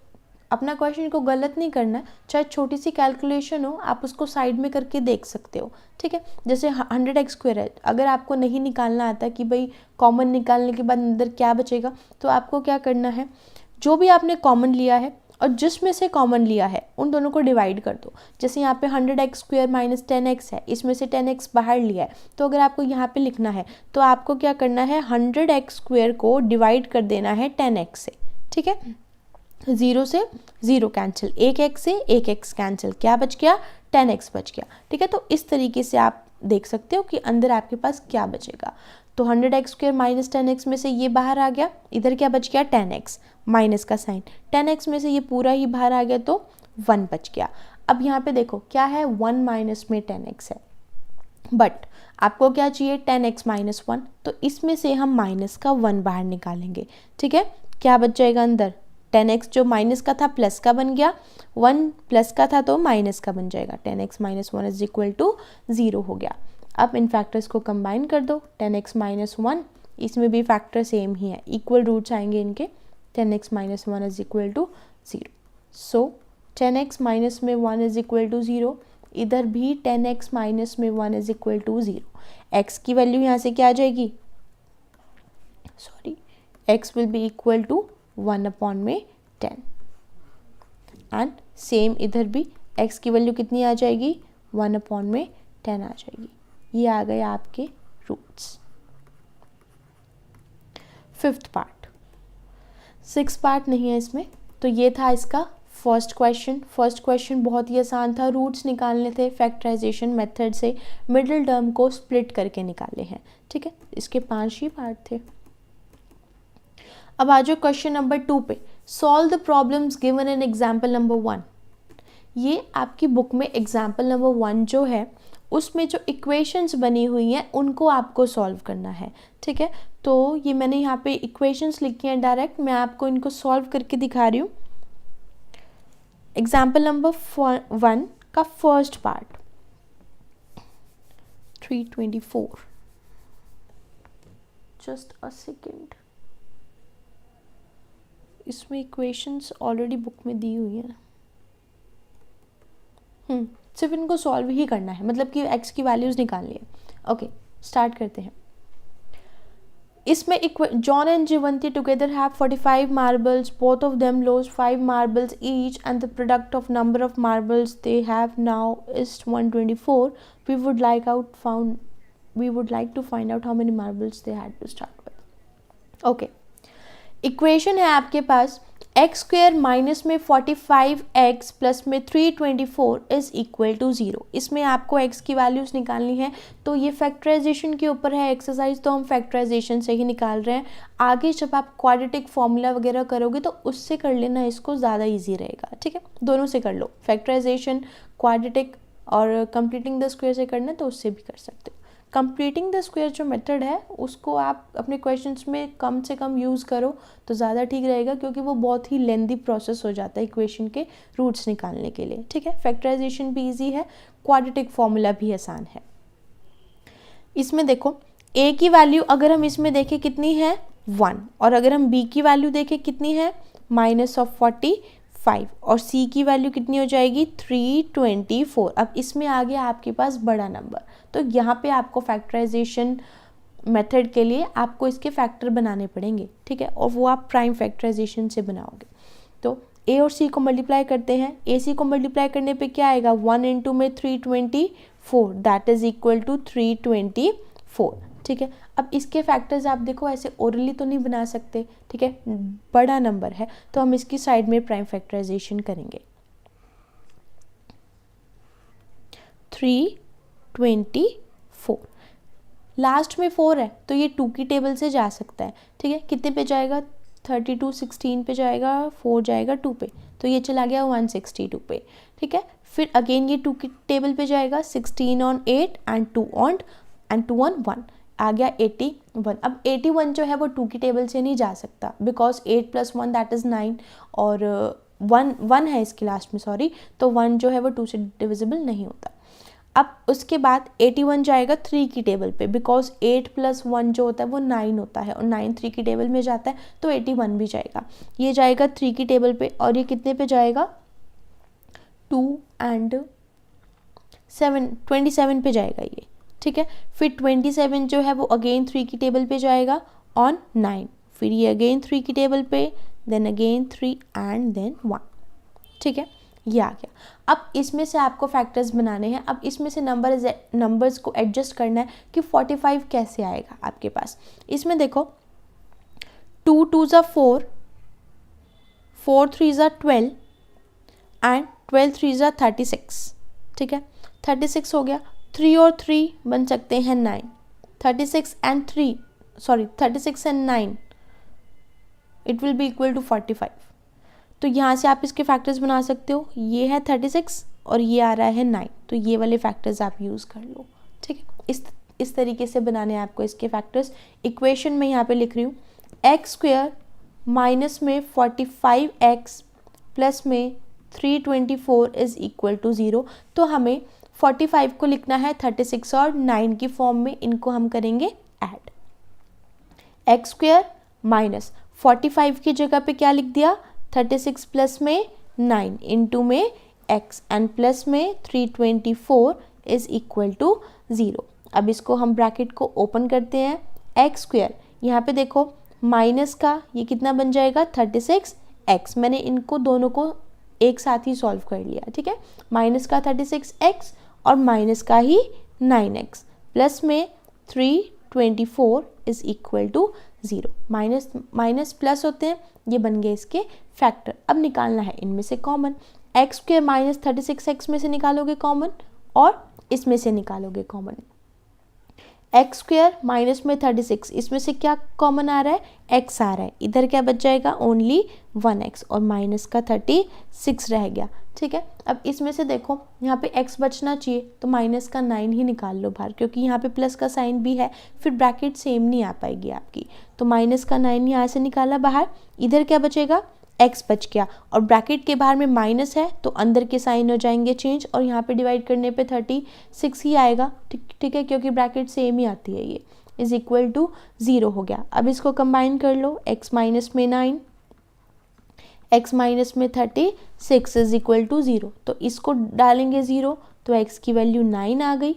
Speaker 1: अपना क्वेश्चन को गलत नहीं करना है, चाहे छोटी सी कैलकुलेशन हो, आप उसको साइड में करके देख सकते हो, ठीक है। जैसे 100x² है, अगर आपको नहीं निकालना आता कि भाई कॉमन निकालने के बाद अंदर क्या बचेगा, तो आपको क्या करना है, जो भी आपने कॉमन लिया है और जिसमें से कॉमन लिया है उन दोनों को डिवाइड कर दो। जैसे यहाँ पे 100x² माइनस 10x है, इसमें से 10x बाहर लिया है, तो अगर आपको यहाँ पे लिखना है तो आपको क्या करना है, 100x² को डिवाइड कर देना है 10x से, ठीक है। 0 से 0 कैंसिल, एक x से एक x कैंसिल, क्या बच गया, 10x बच गया, ठीक है। तो इस तरीके से आप देख सकते हो कि अंदर आपके पास क्या बचेगा। तो 100x² माइनस 10x में से ये बाहर आ गया, इधर क्या बच गया, 10x माइनस का साइन, 10x में से ये पूरा ही बाहर आ गया तो 1 बच गया। अब यहाँ पे देखो क्या है, 1 माइनस में 10x है, बट आपको क्या चाहिए, 10x माइनस 1, तो इसमें से हम माइनस का 1 बाहर निकालेंगे, ठीक है। क्या बच जाएगा अंदर, 10x जो माइनस का था प्लस का बन गया, 1 प्लस का था तो माइनस का बन जाएगा, 10x minus 1 is equal to 0 हो गया। अब इन फैक्टर्स को कंबाइन कर दो, 10x माइनस 1, इसमें भी फैक्टर सेम ही है, इक्वल रूट्स आएंगे इनके, 10x minus 1 is equal to 0। So 10x minus में 1 इज इक्वल टू 0, इधर भी 10x माइनस में 1 इज इक्वल टू 0। x की वैल्यू यहाँ से क्या आ जाएगी, sorry, x will be equal to 1 upon में 10 एंड सेम इधर भी x की वैल्यू कितनी आ जाएगी, 1 अपॉन में 10 आ जाएगी। ये आ गए आपके roots. 5th part, 6th part नहीं है इसमें। तो ये था इसका फर्स्ट क्वेश्चन बहुत ही आसान था, रूट्स निकालने थे फैक्टराइजेशन मेथड से, मिडिल टर्म को स्प्लिट करके निकाले हैं, ठीक है। इसके 5 ही पार्ट थे। अब आ जाओ क्वेश्चन नंबर 2 पे, solve the problems given in example number 1। ये आपकी बुक में एग्जाम्पल नंबर 1 जो है उसमें जो इक्वेशंस बनी हुई हैं उनको आपको सॉल्व करना है, ठीक है। तो ये मैंने यहाँ पे इक्वेशंस लिखी हैं डायरेक्ट, मैं आपको इनको सॉल्व करके दिखा रही हूँ। एग्जाम्पल नंबर 1 का first part 324, just a second, इसमें इक्वेशंस ऑलरेडी बुक में दी हुई हैं, सिर्फ इनको सॉल्व ही करना है, मतलब कि x की वैल्यूज निकालनी है। ओके, स्टार्ट करते हैं। इसमें John and Jeevanti together have 45 marbles, both of them lost 5 marbles each and the product of number of marbles they have now is 124। We would like to find out how many marbles they had to start with. Okay, equation है आपके पास x² minus में 45x plus में 324 is equal to 0। इसमें आपको x की values निकालनी है, तो ये फैक्टराइजेशन के ऊपर है एक्सरसाइज, तो हम फैक्टराइजेशन से ही निकाल रहे हैं। आगे जब आप क्वाड्रेटिक फॉर्मूला वगैरह करोगे तो उससे कर लेना, इसको ज़्यादा ईजी रहेगा, ठीक है। दोनों से कर लो, फैक्टराइजेशन क्वाड्रेटिक और कंप्लीटिंग द स्क्वायर से करना तो उससे भी कर सकते हो। कंप्लीटिंग द स्क्वायर जो मेथड है उसको आप अपने क्वेश्चंस में कम से कम यूज़ करो तो ज़्यादा ठीक रहेगा, क्योंकि वो बहुत ही लेंदी प्रोसेस हो जाता है इक्वेशन के रूट्स निकालने के लिए। ठीक है, फैक्टराइजेशन भी ईजी है, क्वाड्रेटिक फॉर्मूला भी आसान है। इसमें देखो a की वैल्यू अगर हम इसमें देखें कितनी है 1, और अगर हम b की वैल्यू देखें कितनी है -45, और c की वैल्यू कितनी हो जाएगी 324। अब इसमें आ गया आपके पास बड़ा नंबर, तो यहाँ पे आपको फैक्टराइजेशन मेथड के लिए आपको इसके फैक्टर बनाने पड़ेंगे। ठीक है, और वो आप प्राइम फैक्टराइजेशन से बनाओगे। तो a और c को मल्टीप्लाई करते हैं, ac को मल्टीप्लाई करने पे क्या आएगा 1 इंटू में 324, दैट इज इक्वल टू 324। ठीक है, अब इसके फैक्टर्स आप देखो ऐसे ओरली तो नहीं बना सकते। ठीक है, बड़ा नंबर है तो हम इसकी साइड में प्राइम फैक्टराइजेशन करेंगे। 324, लास्ट में 4 है तो ये 2 की टेबल से जा सकता है। ठीक है, कितने पे जाएगा 32 16 पे जाएगा, 4 जाएगा 2 पे, तो ये चला गया 162 पे। ठीक है, फिर अगेन ये 2 की टेबल पे जाएगा, 16 ऑन 8 एंड 2 ऑन 1 आ गया 81। अब 81 जो है वो 2 की टेबल से नहीं जा सकता, बिकॉज 8 + 1 दैट इज़ 9, और 1 है इसके लास्ट में, सॉरी, तो 1 जो है वो 2 से डिविजिबल नहीं होता। अब उसके बाद 81 जाएगा 3 की टेबल पे, बिकॉज 8 + 1 जो होता है वो 9 होता है, और 9 3 की टेबल में जाता है, तो 81 भी जाएगा। ये जाएगा 3 की टेबल पे, और ये कितने पे जाएगा 2 एंड 7 27 पे जाएगा ये। ठीक है, फिर 27 जो है वो अगेन 3 की टेबल पे जाएगा ऑन 9, फिर ये अगेन 3 की टेबल पे, देन अगेन 3 एंड देन 1। ठीक है, ये आ गया। अब इसमें से आपको फैक्टर्स बनाने हैं। अब इसमें से नंबर्स को एडजस्ट करना है कि 45 कैसे आएगा आपके पास। इसमें देखो 2 2s are 4, 4 3s are 12 and 12 3s are 36। ठीक है, 36 हो गया, 3 और 3 बन सकते हैं 9, 36 and 3 sorry 36 and 9 it will be equal to 45। तो यहाँ से आप इसके फैक्टर्स बना सकते हो, ये है 36 और ये आ रहा है 9, तो ये वाले फैक्टर्स आप यूज़ कर लो। ठीक है, इस तरीके से बनाने हैं आपको इसके फैक्टर्स। इक्वेशन में यहाँ पे लिख रही हूँ x² माइनस में 45x प्लस में 324 इज इक्वल टू 0। तो हमें 45 को लिखना है 36 और 9 की फॉर्म में, इनको हम करेंगे ऐड। x² माइनस 45 की जगह पे क्या लिख दिया 36 प्लस में 9 इंटू में x एंड प्लस में 324 इज इक्वल टू 0। अब इसको हम ब्रैकेट को ओपन करते हैं, x², यहाँ पे देखो माइनस का ये कितना बन जाएगा 36x, मैंने इनको दोनों को एक साथ ही सॉल्व कर लिया। ठीक है, माइनस का 36x और माइनस का ही 9x प्लस में 324 is equal to 0। Minus minus plus होते हैं, ये बन गए इसके फैक्टर। अब निकालना है इनमें से कॉमन, x² माइनस 36x में से निकालोगे कॉमन और इसमें से निकालोगे कॉमन। x² माइनस में 36, इसमें से क्या कॉमन आ रहा है x आ रहा है, इधर क्या बच जाएगा ओनली 1x और माइनस का 36 रह गया। ठीक है, अब इसमें से देखो यहाँ पे x बचना चाहिए तो माइनस का 9 ही निकाल लो बाहर, क्योंकि यहाँ पे प्लस का साइन भी है, फिर ब्रैकेट सेम नहीं आ पाएगी आपकी, तो माइनस का 9 यहाँ से निकाला बाहर, इधर क्या बचेगा x बच गया, और ब्रैकेट के बाहर में माइनस है तो अंदर के साइन हो जाएंगे चेंज, और यहाँ पे डिवाइड करने पे 36 ही आएगा। ठीक है, क्योंकि ब्रैकेट सेम ही आती है, ये इज इक्वल टू 0 हो गया। अब इसको कंबाइन कर लो, x माइनस में 9, x माइनस में 36 इज इक्वल टू 0, तो इसको डालेंगे 0 तो x की वैल्यू 9 आ गई,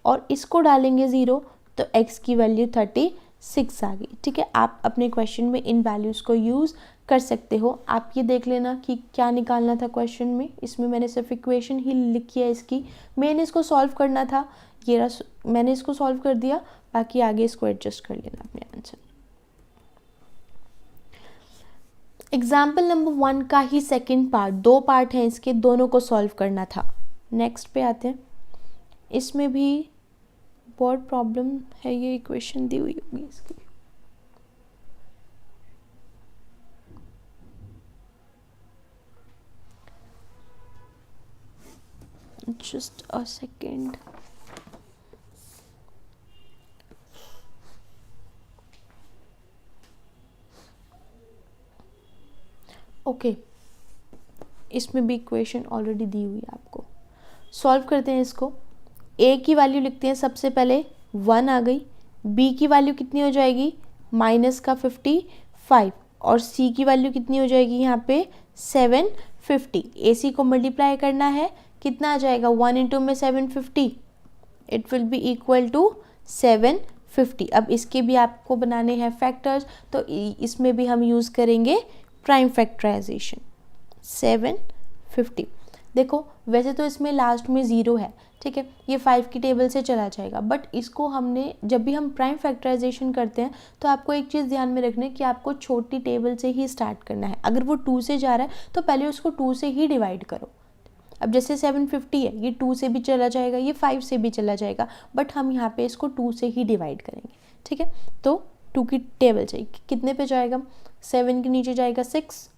Speaker 1: और इसको डालेंगे 0 तो x की वैल्यू 36 आ गई। ठीक है, आप अपने क्वेश्चन में इन वैल्यूज़ को यूज़ कर सकते हो। आप ये देख लेना कि क्या निकालना था क्वेश्चन में, इसमें मैंने सिर्फ इक्वेशन ही लिखी है इसकी, मैंने इसको सॉल्व करना था, ये रहा मैंने इसको सॉल्व कर दिया, बाकी आगे इसको एडजस्ट कर लेना अपने आंसर। एग्जाम्पल नंबर 1 का ही सेकेंड पार्ट, 2 पार्ट हैं इसके, दोनों को सॉल्व करना था। नेक्स्ट पे आते हैं, इसमें भी बहुत प्रॉब्लम है, ये इक्वेशन दी हुई होगी इसकी। Just a second. ओके, इसमें भी इक्वेशन ऑलरेडी दी हुई है आपको। सॉल्व करते हैं इसको। ए की वैल्यू लिखते हैं सबसे पहले, 1 आ गई। बी की वैल्यू कितनी हो जाएगी, -55, और सी की वैल्यू कितनी हो जाएगी यहाँ पे 750। ए सी को मल्टीप्लाई करना है, कितना आ जाएगा, 1 इंटू में 750, it will be equal to 750। अब इसके भी आपको बनाने हैं फैक्टर्स, तो इसमें भी हम यूज़ करेंगे प्राइम फैक्टराइजेशन। 750, देखो वैसे तो इसमें लास्ट में 0 है, ठीक है, ये 5 की टेबल से चला जाएगा, बट इसको हमने जब भी हम प्राइम फैक्टराइजेशन करते हैं तो आपको एक चीज़ ध्यान में रखना है कि आपको छोटी टेबल से ही स्टार्ट करना है। अगर वो 2 से जा रहा है तो पहले उसको 2 से ही डिवाइड करो। अब जैसे 750 है, ये 2 से भी चला जाएगा, ये 5 से भी चला जाएगा, बट हम यहाँ पे इसको 2 से ही डिवाइड करेंगे, ठीक है। तो 2 की टेबल चाहिए, कितने पे जाएगा, 7 के नीचे जाएगा 6,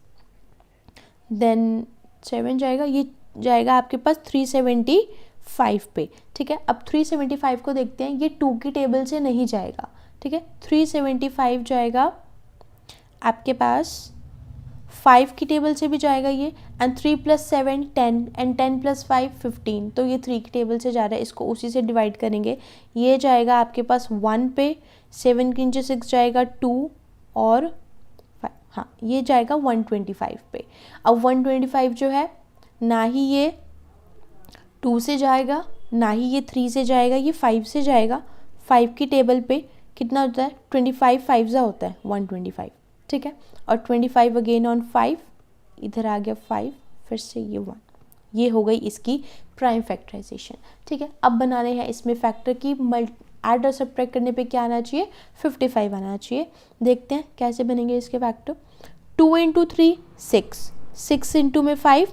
Speaker 1: देन 7 जाएगा, ये जाएगा आपके पास 375 पे, ठीक है। अब 375 को देखते हैं, ये 2 की टेबल से नहीं जाएगा, ठीक है। 375 जाएगा आपके पास 5 की टेबल से भी जाएगा ये, एंड 3 + 7 10, एंड 10 + 5 15, तो ये 3 की टेबल से जा रहा है, इसको उसी से डिवाइड करेंगे। ये जाएगा आपके पास 1 पे, 7 के नीचे 6 जाएगा 2 और 5, हाँ ये जाएगा 125 पे। अब 125 जो है, ना ही ये 2 से जाएगा, ना ही ये 3 से जाएगा, ये 5 से जाएगा। 5 की टेबल पे कितना होता है, 25 5 होता है 125, ठीक है। और 25 अगेन ऑन 5, इधर आ गया 5, फिर से ये 1, ये हो गई इसकी प्राइम फैक्टराइजेशन, ठीक है। अब बनाने हैं इसमें फैक्टर की, ऐड और सब्ट्रैक्ट करने पे क्या आना चाहिए, 55 आना चाहिए। देखते हैं कैसे बनेंगे इसके फैक्टर। 2 इंटू 3 6, 6 इंटू में 5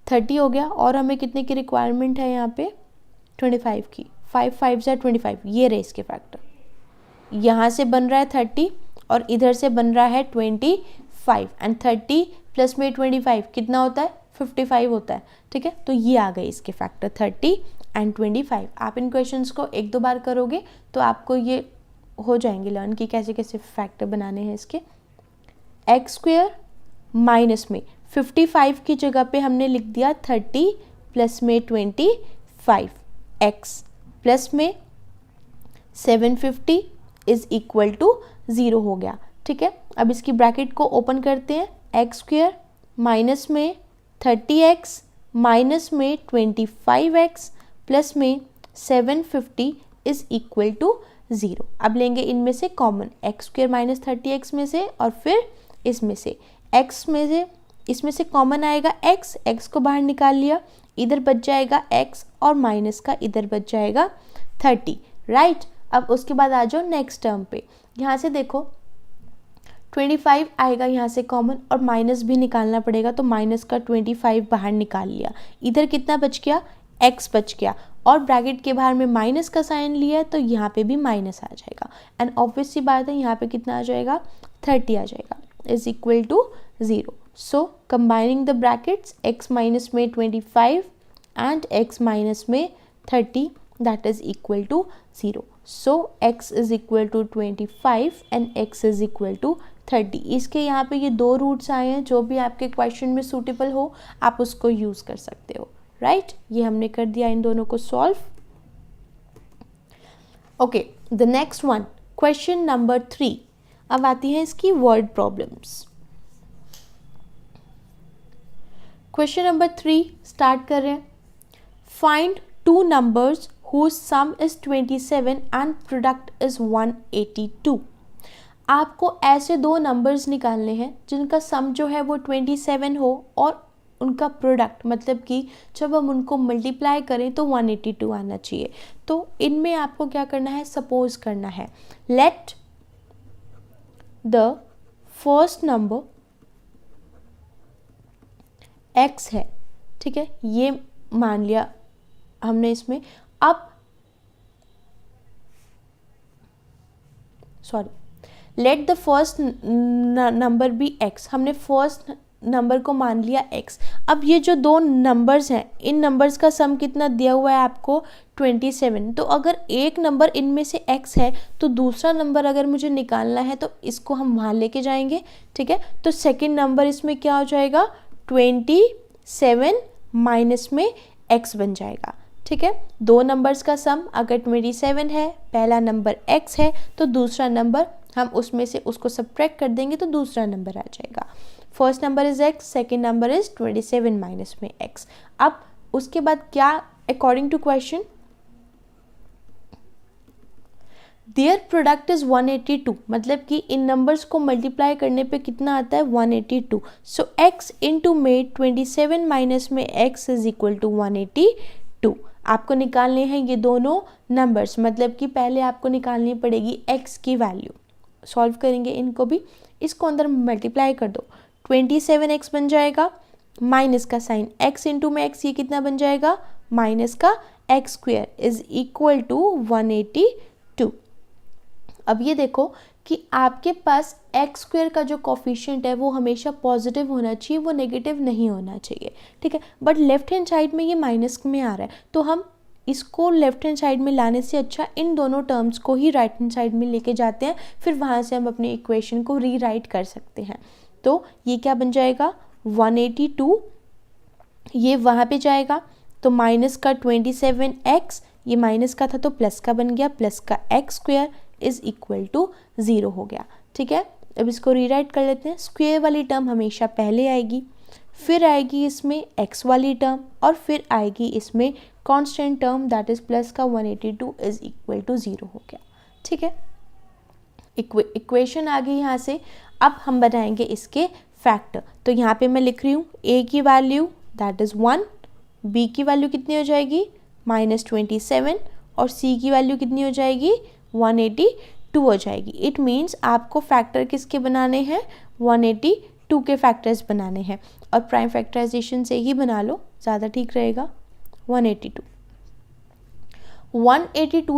Speaker 1: 30 हो गया, और हमें कितने की रिक्वायरमेंट है यहाँ पे, 25 की। 5 5 = 25, ये रहे इसके फैक्टर। यहाँ से बन रहा है 30 और इधर से बन रहा है 25, एंड 30 प्लस में 25 कितना होता है, 55 होता है, ठीक है। तो ये आ गए इसके फैक्टर 30 एंड 25। आप इन क्वेश्चंस को 1-2 बार करोगे तो आपको ये हो जाएंगे लर्न कि कैसे कैसे फैक्टर बनाने हैं इसके। x² माइनस में 55 की जगह पे हमने लिख दिया 30 प्लस में 25, x प्लस में 750 इज इक्वल टू 0 हो गया, ठीक है। अब इसकी ब्रैकेट को ओपन करते हैं, x² माइनस में 30x माइनस में 25x प्लस में 750 इज इक्वल टू 0। अब लेंगे इनमें से कॉमन, x² माइनस 30x में से और फिर इसमें से x में से, इसमें से कॉमन आएगा x को बाहर निकाल लिया, इधर बच जाएगा x और माइनस का इधर बच जाएगा 30, राइट। अब उसके बाद आ जाओ नेक्स्ट टर्म पे, यहाँ से देखो 25 आएगा यहाँ से कॉमन, और माइनस भी निकालना पड़ेगा, तो माइनस का 25 बाहर निकाल लिया, इधर कितना बच गया, x बच गया, और ब्रैकेट के बाहर में माइनस का साइन लिया है तो यहाँ पे भी माइनस आ जाएगा, एंड ऑब्वियस सी बात है यहाँ पे कितना आ जाएगा, 30 आ जाएगा, is equal to 0। So combining the brackets, x minus में 25 एंड x माइनस में 30, that is equal to 0. So x is equal to 25 and x is equal to 30. इसके यहाँ पे ये 2 रूट्स आए हैं, जो भी आपके क्वेश्चन में सूटेबल हो आप उसको यूज़ कर सकते हो, राइट। ये हमने कर दिया इन दोनों को solve. Okay, the next one, question number 3। अब आती है इसकी word problems. Question number 3 start कर रहे हैं। Find 2 numbers whose sum is 27 and product is 182। आपको ऐसे 2 नंबर्स निकालने हैं जिनका सम जो है वो 27 हो और उनका प्रोडक्ट मतलब कि जब हम उनको मल्टीप्लाई करें तो 182 आना चाहिए। तो इनमें आपको क्या करना है, सपोज करना है, late the first number x है, ठीक है, ये मान लिया हमने इसमें। अब let the first number be x, हमने फर्स्ट नंबर को मान लिया x। अब ये जो दो नंबर्स हैं, इन नंबर्स का सम कितना दिया हुआ है आपको 27। तो अगर एक नंबर इनमें से x है तो दूसरा नंबर अगर मुझे निकालना है तो इसको हम वहाँ लेके जाएंगे, ठीक है। तो सेकंड नंबर इसमें क्या हो जाएगा 27 माइनस में x बन जाएगा, ठीक है। दो नंबर्स का सम अगर 27 है, पहला नंबर x है तो दूसरा नंबर हम उसमें से उसको सब्ट्रैक्ट कर देंगे तो दूसरा नंबर आ जाएगा। First number is x, second number is 27 minus में x। अब उसके बाद क्या according to question their product is 182, मतलब कि इन नंबर्स को मल्टीप्लाई करने पे कितना आता है 182। सो x इंटू में 27 माइनस में x इज इक्वल टू 182। आपको निकालने हैं ये दोनों नंबर्स, मतलब कि पहले आपको निकालनी पड़ेगी x की वैल्यू। सॉल्व करेंगे इनको भी, इसको अंदर मल्टीप्लाई कर दो, 27x बन जाएगा, माइनस का साइन x इंटू में x, ये कितना बन जाएगा माइनस का x square is equal to 182। अब ये देखो कि आपके पास एक्स स्क्वायर का जो कोफिशिएंट है वो हमेशा पॉजिटिव होना चाहिए, वो नेगेटिव नहीं होना चाहिए, ठीक है। बट लेफ्ट हैंड साइड में ये माइनस में आ रहा है, तो हम इसको लेफ्ट हैंड साइड में लाने से अच्छा इन दोनों टर्म्स को ही राइट हैंड साइड में लेके जाते हैं, फिर वहाँ से हम अपनी इक्वेशन को रीराइट कर सकते हैं। तो ये क्या बन जाएगा 182, ये वहाँ पे जाएगा तो माइनस का 27x, ये माइनस का था तो प्लस का बन गया, प्लस का x square is equal to 0 हो गया, ठीक है। अब इसको रीराइट कर लेते हैं। स्क्वायर वाली टर्म हमेशा पहले आएगी, फिर आएगी इसमें x वाली टर्म, और फिर आएगी इसमें constant term that is plus का 182 इज इक्वल टू 0 हो गया, ठीक है। इक्वेशन आ गई यहाँ से। अब हम बनाएंगे इसके फैक्टर। तो यहाँ पे मैं लिख रही हूँ a की वैल्यू दैट इज 1, b की वैल्यू कितनी हो जाएगी -27, और c की वैल्यू कितनी हो जाएगी 182 हो जाएगी। इट मीन्स आपको फैक्टर किसके बनाने हैं 182 के फैक्टर्स बनाने हैं, और प्राइम फैक्टराइजेशन से ही बना लो, ज़्यादा ठीक रहेगा। 182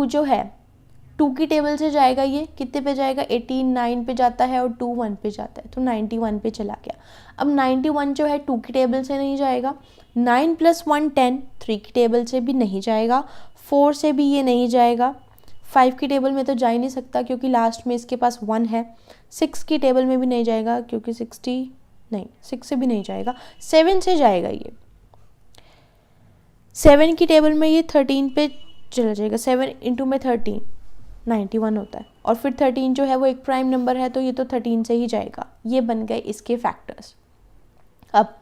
Speaker 1: जो है 2 की टेबल से जाएगा, ये कितने पे जाएगा 89 पे जाता है, और 2 1 पे जाता है तो 91 पे चला गया। अब 91 जो है 2 की टेबल से नहीं जाएगा, 9 + 1 10, 3 की टेबल से भी नहीं जाएगा, 4 से भी ये नहीं जाएगा, 5 की टेबल में तो जा ही नहीं सकता क्योंकि लास्ट में इसके पास 1 है, 6 की टेबल में भी नहीं जाएगा क्योंकि 6 से भी नहीं जाएगा, 7 से जाएगा, ये 7 की टेबल में ये 13 पे चला जाएगा, 7 इंटू में 13 91 होता है, और फिर 13 जो है वो एक प्राइम नंबर है तो ये तो 13 से ही जाएगा। ये बन गए इसके फैक्टर्स। अब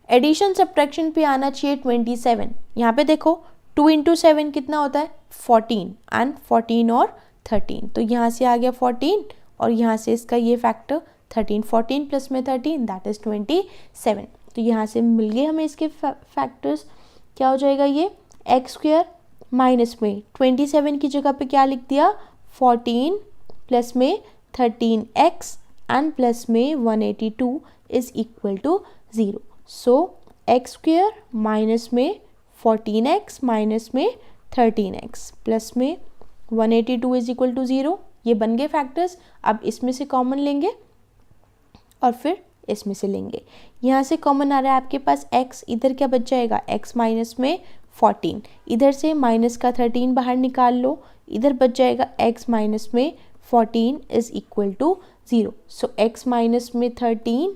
Speaker 1: एडिशन सब्ट्रैक्शन पे आना चाहिए 27। यहाँ पे देखो 2 × 7 कितना होता है 14, एंड 14 और 13, तो यहाँ से आ गया 14 और यहाँ से इसका ये फैक्टर 13, 14 प्लस में 13 दैट इज 27। तो यहाँ से मिल गए हमें इसके फैक्टर्स। क्या हो जाएगा ये एक्स स्क्वायर माइनस में 27 की जगह पे क्या लिख दिया 14 प्लस में 13x एंड प्लस में 182 is equal to 0। So x square minus में 14x माइनस में 13x प्लस में 182 इज इक्वल टू 0। ये बन गए फैक्टर्स। अब इसमें से कॉमन लेंगे और फिर इसमें से लेंगे। यहाँ से कॉमन आ रहा है आपके पास x, इधर क्या बच जाएगा x माइनस में 14, इधर से माइनस का 13 बाहर निकाल लो, इधर बच जाएगा x माइनस में 14 is equal to 0। So x minus में 13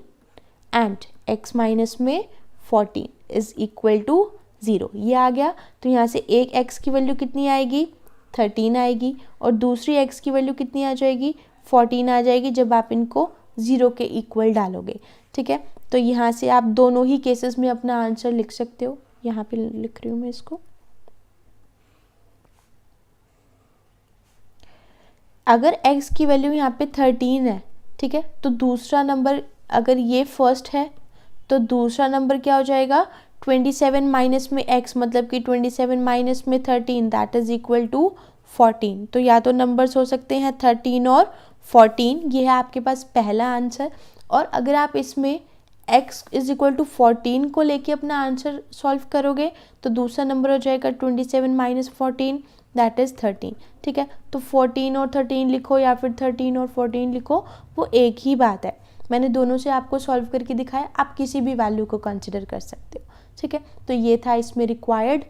Speaker 1: एंड x माइनस में 14 इज इक्वल टू 0। ये आ गया। तो यहाँ से एक x की वैल्यू कितनी आएगी 13 आएगी और दूसरी x की वैल्यू कितनी आ जाएगी 14 आ जाएगी जब आप इनको 0 के इक्वल डालोगे। ठीक है, तो यहाँ से आप दोनों ही केसेस में अपना आंसर लिख सकते हो। यहाँ पे लिख रही हूँ मैं इसको। अगर x की वैल्यू यहाँ पे 13 है, ठीक है, तो दूसरा नंबर अगर ये फर्स्ट है तो दूसरा नंबर क्या हो जाएगा 27 माइनस में x, मतलब कि 27 माइनस में 13 दैट इज इक्वल टू 14। तो या तो नंबर्स हो सकते हैं 13 और 14, ये है आपके पास पहला आंसर। और अगर आप इसमें x इज इक्वल टू 14 को लेके अपना आंसर सॉल्व करोगे तो दूसरा नंबर हो जाएगा 27 माइनस 14 दैट इज़ 13। ठीक है, तो 14 और 13 लिखो या फिर 13 और 14 लिखो, वो एक ही बात है। मैंने दोनों से आपको सॉल्व करके दिखाया, आप किसी भी वैल्यू को कंसिडर कर सकते हो, ठीक है। तो ये था इसमें रिक्वायर्ड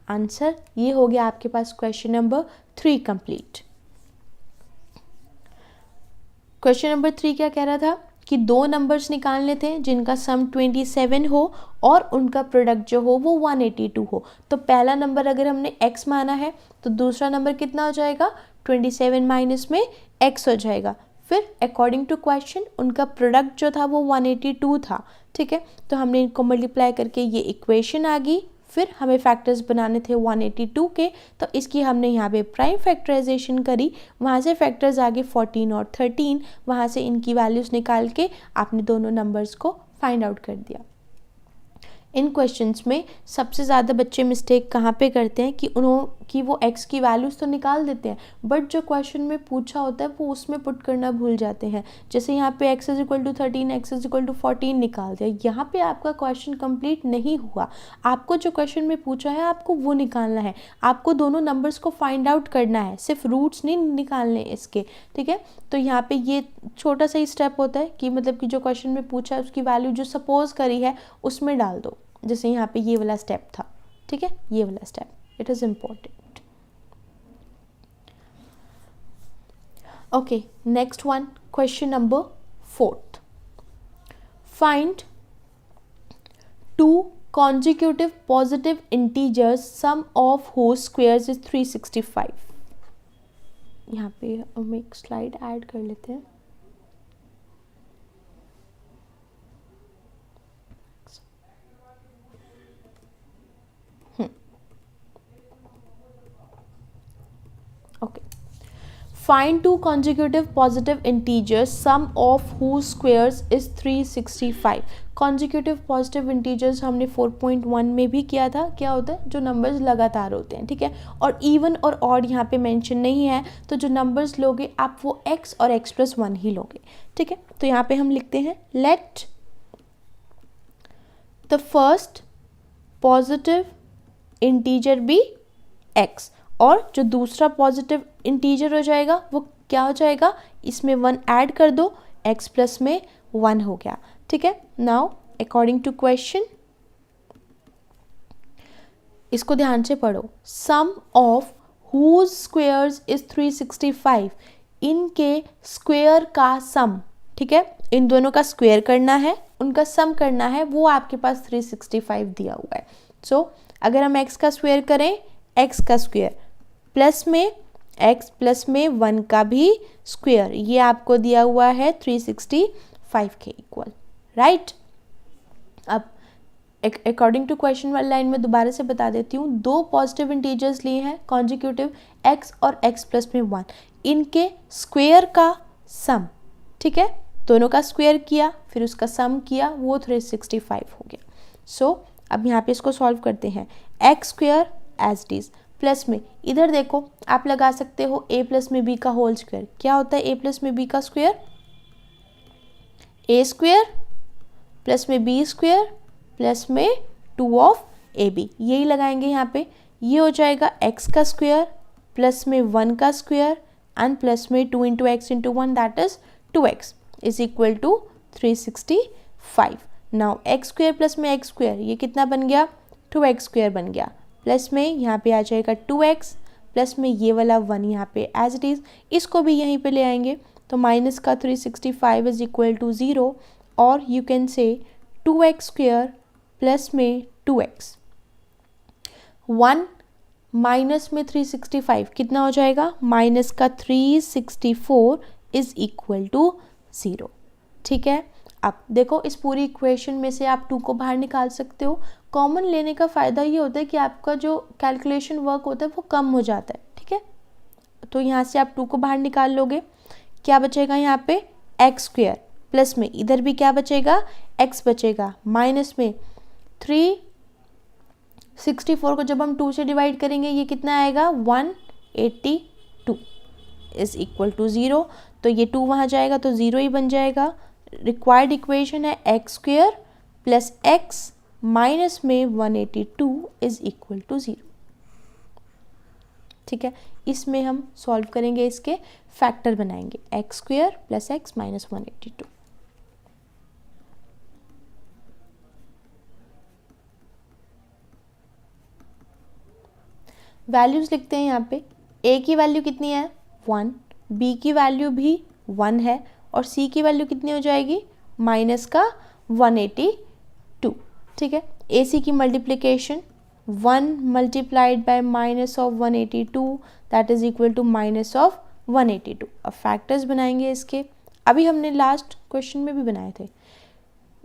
Speaker 1: आंसर। ये हो गया आपके पास question number 3 complete. Question number 3 क्या कह रहा था कि दो नंबर्स निकालने थे जिनका सम 27 हो और उनका प्रोडक्ट जो हो वो 182 हो। तो पहला नंबर अगर हमने x माना है तो दूसरा नंबर कितना हो जाएगा, 27 माइनस में x हो जाएगा। फिर अकॉर्डिंग टू क्वेश्चन उनका प्रोडक्ट जो था वो 182 था, ठीक है। तो हमने इनको मल्टीप्लाई करके ये इक्वेशन आ गई। फिर हमें फैक्टर्स बनाने थे 182 के, तो इसकी हमने यहाँ पे प्राइम फैक्टराइजेशन करी, वहाँ से फैक्टर्स आ गए 14 और 13, वहाँ से इनकी वैल्यूज़ निकाल के आपने दोनों नंबर्स को फाइंड आउट कर दिया। इन क्वेश्चंस में सबसे ज़्यादा बच्चे मिस्टेक कहाँ पे करते हैं कि वो x की वैल्यूज़ तो निकाल देते हैं, बट जो क्वेश्चन में पूछा होता है वो उसमें पुट करना भूल जाते हैं। जैसे यहाँ पे x = 13, x = 14 निकाल दिया, यहाँ पे आपका क्वेश्चन कंप्लीट नहीं हुआ। आपको जो क्वेश्चन में पूछा है आपको वो निकालना है, आपको दोनों नंबर्स को फाइंड आउट करना है, सिर्फ रूट्स नहीं निकालने इसके, ठीक है। तो यहाँ पे ये छोटा सा ही स्टेप होता है कि मतलब कि जो क्वेश्चन में पूछा है उसकी वैल्यू जो सपोज करी है उसमें डाल दो, जैसे यहाँ पे ये वाला स्टेप था, ठीक है, ये वाला step, it is important. Okay, next one, question number 4। Find 2 consecutive positive integers sum of whose squares is 365। यहाँ पे हम एक स्लाइड ऐड कर लेते हैं। Okay. Find 2 consecutive positive integers sum of whose squares is 365। consecutive positive integers हमने 4.1 में भी किया था। क्या होता है, जो नंबर्स लगातार होते हैं, ठीक है। और इवन और ऑड यहाँ पे मेंशन नहीं है, तो जो नंबर्स लोगे आप वो x और x+1 ही लोगे, ठीक है। तो यहाँ पे हम लिखते हैं let the first positive integer be x, और जो दूसरा पॉजिटिव इंटीजर हो जाएगा वो क्या हो जाएगा, इसमें 1 ऐड कर दो, x प्लस में 1 हो गया, ठीक है। नाउ अकॉर्डिंग टू क्वेश्चन, इसको ध्यान से पढ़ो, सम ऑफ हुज स्क्वेयर्स इज 365, इनके स्क्वेयर का सम, ठीक है, इन दोनों का स्क्वेयर करना है, उनका सम करना है, वो आपके पास 365 दिया हुआ है। सो अगर हम x का स्क्वेयर करें, x का स्क्वेयर प्लस में x प्लस में 1 का भी स्क्वेयर, ये आपको दिया हुआ है 365 के इक्वल, राइट। अब अकॉर्डिंग टू क्वेश्चन वाली लाइन में दोबारा से बता देती हूँ, दो पॉजिटिव इंटीजर्स लिए हैं कॉन्जिक्यूटिव x और x प्लस में 1, इनके स्क्वेयर का सम, ठीक है, दोनों का स्क्वेयर किया फिर उसका सम किया, वो 365 हो गया। सो अब यहाँ पे इसको सॉल्व करते हैं, x square as it is plus में, इधर देखो आप लगा सकते हो a प्लस में b का होल स्क्वायर। क्या होता है a प्लस में b का स्क्वायर, a स्क्वायर प्लस में b स्क्वायर प्लस में 2 ऑफ ab, यही लगाएंगे यहाँ पे। ये हो जाएगा x का स्क्वायर प्लस में 1 का स्क्वायर एंड प्लस में 2 into x into 1 that is 2x is equal to 365। Now x square plus में x स्क्वायर, ये कितना बन गया, 2x स्क्वायर बन गया, प्लस में यहाँ पे आ जाएगा 2x प्लस में ये वाला 1 यहाँ पे एज इट इज़, इसको भी यहीं पे ले आएंगे तो माइनस का 365 इज इक्वल टू 0, और you can say 2x square plus में 2x, 1 माइनस में 365 कितना हो जाएगा, माइनस का 364 इज इक्वल टू 0, ठीक है। अब देखो इस पूरी इक्वेशन में से आप 2 को बाहर निकाल सकते हो। कॉमन लेने का फ़ायदा ये होता है कि आपका जो कैलकुलेशन वर्क होता है वो कम हो जाता है, ठीक है। तो यहाँ से आप 2 को बाहर निकाल लोगे, क्या बचेगा यहाँ पे x स्क्वायर प्लस में इधर भी क्या बचेगा, x बचेगा, माइनस में 364 को जब हम 2 से डिवाइड करेंगे ये कितना आएगा, 182 इज इक्वल टू 0, तो ये 2 वहाँ जाएगा तो 0 ही बन जाएगा। रिक्वायर्ड इक्वेशन है x square plus x minus में 182 इज इक्वल टू 0, ठीक है। इसमें हम सॉल्व करेंगे, इसके फैक्टर बनाएंगे, x square plus x minus 182। Values लिखते हैं यहाँ पे। ए की वैल्यू कितनी है 1, बी की वैल्यू भी 1 है और सी की वैल्यू कितनी हो जाएगी माइनस का 182। ठीक है, ए सी की multiplication 1 multiplied by minus of 182 that is equal to minus of 182। अब फैक्टर्स बनाएंगे इसके, अभी हमने लास्ट क्वेश्चन में भी बनाए थे।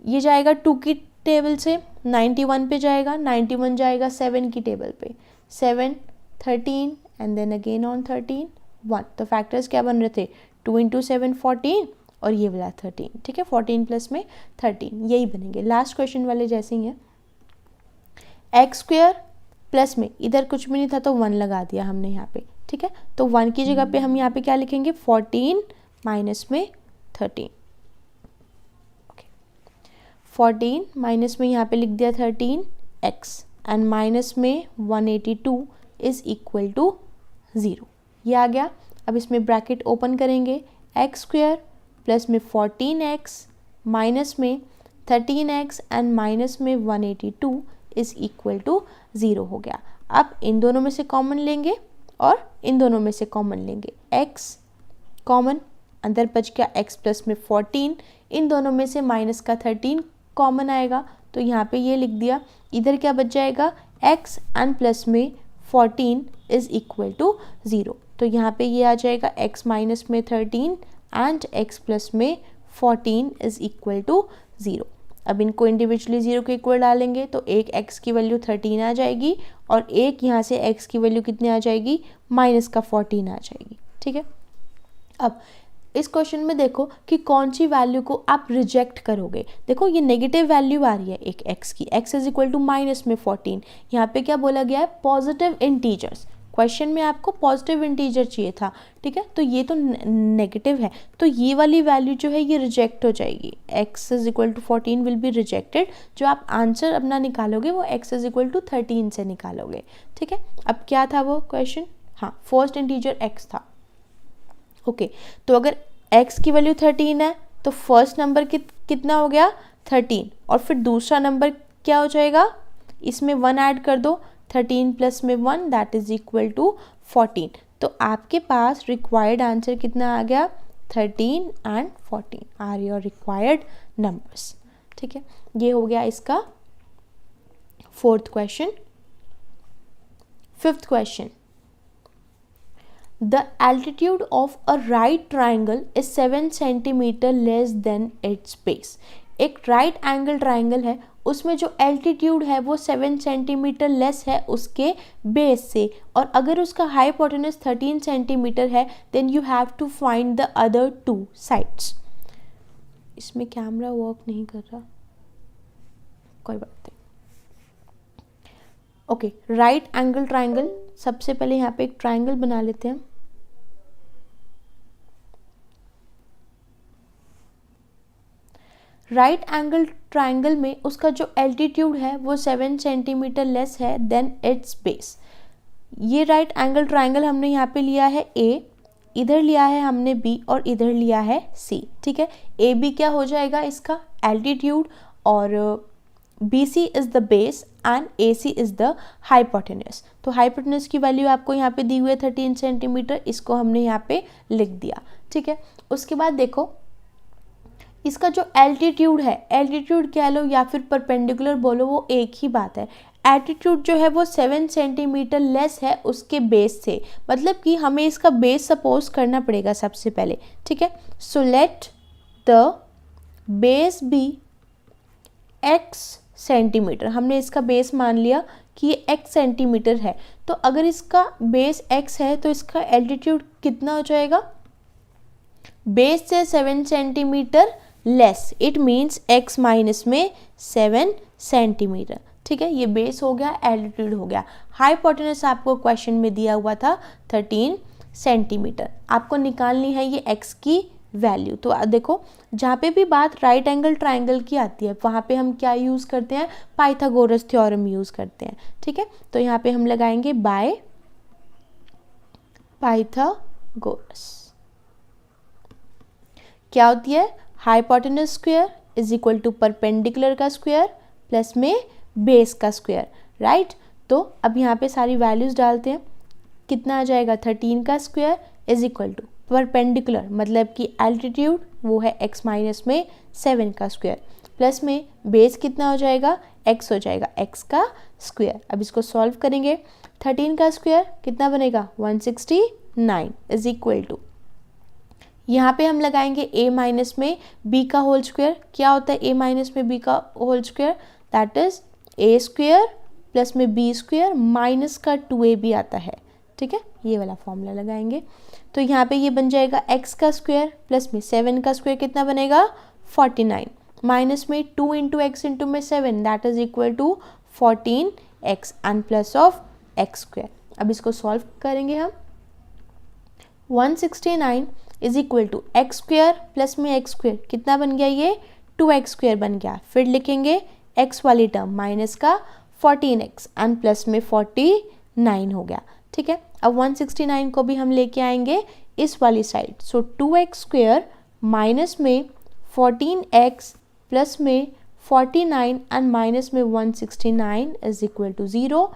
Speaker 1: ये जाएगा 2 की टेबल से 91 पे जाएगा, 91 जाएगा 7 की टेबल पे, 7 13 एंड देन अगेन ऑन 13 1। तो फैक्टर्स क्या बन रहे थे 2 इंटू 7 14 और ये वाला 13। ठीक है, 14 प्लस में 13 यही बनेंगे, लास्ट क्वेश्चन वाले जैसे ही हैं। एक्स स्क्वायर प्लस में इधर कुछ भी नहीं था तो 1 लगा दिया हमने यहाँ पे। ठीक है, तो 1 की जगह पे हम यहाँ पे क्या लिखेंगे 14 माइनस में 13। 14 माइनस में यहाँ पे लिख दिया 13 एक्स एंड माइनस में 182 इज इक्वल टू 0। ये आ गया। अब इसमें ब्रैकेट ओपन करेंगे, एक्स स्क्वायर प्लस में 14x माइनस में 13x एंड माइनस में 182 इज इक्वल टू 0 हो गया। अब इन दोनों में से कॉमन लेंगे और इन दोनों में से कॉमन लेंगे, x कॉमन, अंदर बच गया x प्लस में 14, इन दोनों में से माइनस का 13 कॉमन आएगा तो यहाँ पे ये लिख दिया। इधर क्या बच जाएगा x एंड प्लस में 14 इज इक्वल टू 0। तो यहाँ पे ये आ जाएगा x माइनस में 13 एंड x प्लस में 14 इज इक्वल टू 0। अब इनको इंडिविजुअली 0 के इक्वल डालेंगे तो एक x की वैल्यू 13 आ जाएगी और एक यहाँ से x की वैल्यू कितनी आ जाएगी माइनस का 14 आ जाएगी। ठीक है, अब इस क्वेश्चन में देखो कि कौन सी वैल्यू को आप रिजेक्ट करोगे। देखो ये नेगेटिव वैल्यू आ रही है एक x की, x is equal to minus में 14। यहाँ पे क्या बोला गया है पॉजिटिव इंटीजर्स, क्वेश्चन में आपको पॉजिटिव इंटीजर चाहिए था। ठीक है, तो ये तो नेगेटिव है तो ये वाली वैल्यू जो है ये रिजेक्ट हो जाएगी, x is equal to 14 will be rejected. जो आप आंसर अपना निकालोगे वो x इज इक्वल टू 13 से निकालोगे। ठीक है, अब क्या था वो क्वेश्चन, हाँ फर्स्ट इंटीजर x था। ओके, तो अगर x की वैल्यू 13 है तो फर्स्ट नंबर कितना हो गया 13 और फिर दूसरा नंबर क्या हो जाएगा, इसमें 1 ऐड कर दो, 13 प्लस में 1 दैट इज इक्वल टू 14। तो आपके पास रिक्वायर्ड आंसर कितना आ गया 13 and 14 are your required numbers. ठीक है, ये हो गया इसका fourth question. Fifth question, the altitude of a right triangle is 7 centimeter less than its base। एक राइट एंगल ट्राइंगल है, उसमें जो एल्टीट्यूड है वो 7 सेंटीमीटर लेस है उसके बेस से, और अगर उसका हाइपोटेनस 13 सेंटीमीटर है then you have to find the other 2 sides. इसमें कैमरा वर्क नहीं कर रहा, कोई बात नहीं। ओके, राइट एंगल ट्राइंगल, सबसे पहले यहाँ पे एक ट्राइंगल बना लेते हैं। राइट एंगल ट्राइंगल में उसका जो एल्टीट्यूड है वो 7 सेंटीमीटर लेस है देन इट्स बेस। ये राइट एंगल ट्राइंगल हमने यहाँ पे लिया है A, इधर लिया है हमने B और इधर लिया है C। ठीक है, ए बी क्या हो जाएगा इसका एल्टीट्यूड और BC is the base and AC is the hypotenuse. तो हाइपोटेनस की वैल्यू आपको यहाँ पे दी हुई है 13 सेंटीमीटर, इसको हमने यहाँ पे लिख दिया। ठीक है, उसके बाद देखो इसका जो एल्टीट्यूड है, एल्टीट्यूड कह लो या फिर परपेंडिकुलर बोलो वो एक ही बात है। एल्टीट्यूड जो है वो 7 सेंटीमीटर लेस है उसके बेस से, मतलब कि हमें इसका बेस सपोज करना पड़ेगा सबसे पहले। ठीक है, so let the base be x centimeter, हमने इसका बेस मान लिया कि ये x सेंटीमीटर है। तो अगर इसका बेस x है तो इसका एल्टीट्यूड कितना हो जाएगा, बेस से 7 centimetre less, it means x minus में 7 सेंटीमीटर। ठीक है, ये बेस हो गया, एल्टीट्यूड हो गया। हाइपोटेनस आपको क्वेश्चन में दिया हुआ था 13 सेंटीमीटर, आपको निकालनी है ये x की वैल्यू। तो देखो जहाँ पे भी बात राइट एंगल ट्राइंगल की आती है वहाँ पे हम क्या यूज़ करते हैं, पाइथागोरस थ्योरम यूज़ करते हैं। ठीक है, तो यहाँ पे हम लगाएंगे बाय पाइथागोरस। क्या होती है, hypotenuse square is equal to perpendicular का स्क्वायर प्लस में बेस का स्क्वायर। राइट, तो अब यहाँ पे सारी वैल्यूज डालते हैं। कितना आ जाएगा 13 का square is equal to perpendicular मतलब कि एल्टीट्यूड वो है x माइनस में 7 का स्क्वायर प्लस में बेस कितना हो जाएगा x हो जाएगा x का स्क्वायर। अब इसको सॉल्व करेंगे 13 का स्क्वायर कितना बनेगा 169 इज इक्वल टू यहाँ पे हम लगाएंगे a माइनस में b का होल स्क्वायर। क्या होता है a माइनस में b का whole square that is a square plus में b स्क्वायर माइनस का 2ab आता है। ठीक है, ये वाला फॉर्मूला लगाएंगे तो यहाँ पे ये बन जाएगा x का स्क्वायर प्लस में 7 का स्क्वायर कितना बनेगा 49 माइनस में 2 इंटू एक्स इंटू में 7 that is equal to 14x and plus of x square. अब इसको सॉल्व करेंगे हम 169 is equal to x square plus में एक्स स्क्वायर कितना बन गया ये 2x स्क्वायर बन गया। फिर लिखेंगे x वाली टर्म माइनस का 14x एंड प्लस में 49 हो गया। ठीक है, अब 169 को भी हम लेके आएंगे इस वाली side so 2x square minus में 14x प्लस में 49 एंड माइनस में 169 is equal to 0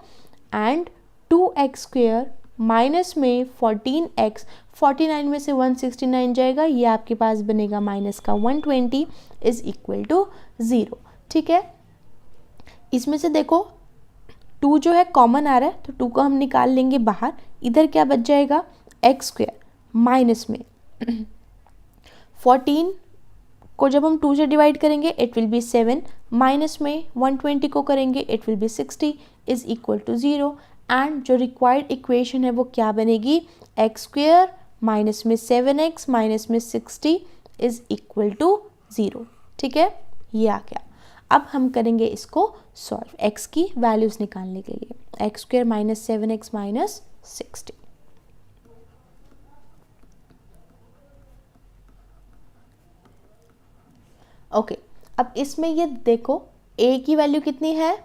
Speaker 1: and 2x square minus में 14x 49 में से 169 जाएगा ये आपके पास बनेगा माइनस का 120 इज इक्वल टू 0। ठीक है, इसमें से देखो 2 जो है कॉमन आ रहा है तो 2 को हम निकाल लेंगे बाहर। इधर क्या बच जाएगा एक्स स्क्वायर माइनस में 14 को जब हम 2 से डिवाइड करेंगे इट विल बी 7 माइनस में 120 को करेंगे it will be 60 is equal to 0 and जो रिक्वायर्ड इक्वेशन है वो क्या बनेगी एक्स स्क्वायर माइनस में 7x माइनस में 60 इज इक्वल टू 0। ठीक है, ये आ गया। अब हम करेंगे इसको सॉल्व x की वैल्यूज निकालने के लिए x square minus 7x minus 60। Okay, अब इसमें ये देखो a की वैल्यू कितनी है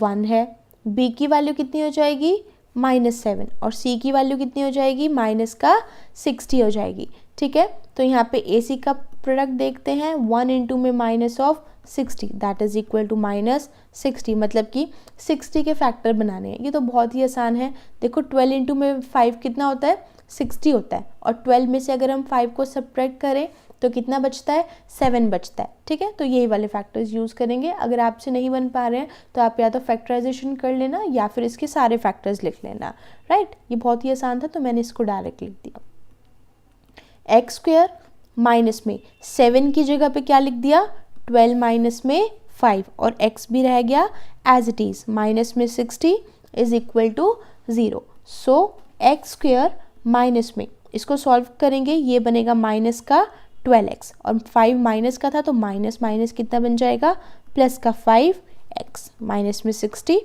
Speaker 1: 1 है, b की वैल्यू कितनी हो जाएगी -7 और c की वैल्यू कितनी हो जाएगी माइनस का 60 हो जाएगी। ठीक है, तो यहाँ पे ac का प्रोडक्ट देखते हैं 1 इंटू में minus of 60 that is equal to -60 मतलब कि 60 के फैक्टर बनाने हैं। ये तो बहुत ही आसान है। देखो 12 इंटू में 5 कितना होता है 60 होता है और 12 में से अगर हम 5 को सब्ट्रैक्ट करें तो कितना बचता है 7 बचता है। ठीक है, तो यही वाले फैक्टर्स यूज़ करेंगे। अगर आपसे नहीं बन पा रहे हैं तो आप या तो फैक्टराइजेशन कर लेना या फिर इसके सारे फैक्टर्स लिख लेना। राइट, ये बहुत ही आसान था तो मैंने इसको डायरेक्ट लिख दिया। एक्स स्क्वायर माइनस में 7 की जगह पे क्या लिख दिया 12 माइनस में 5 और x भी रह गया एज इट इज माइनस में 60 is equal to 0। So x square minus में इसको सॉल्व करेंगे ये बनेगा माइनस का 12x और 5 माइनस का था तो माइनस माइनस कितना बन जाएगा प्लस का 5x माइनस में 60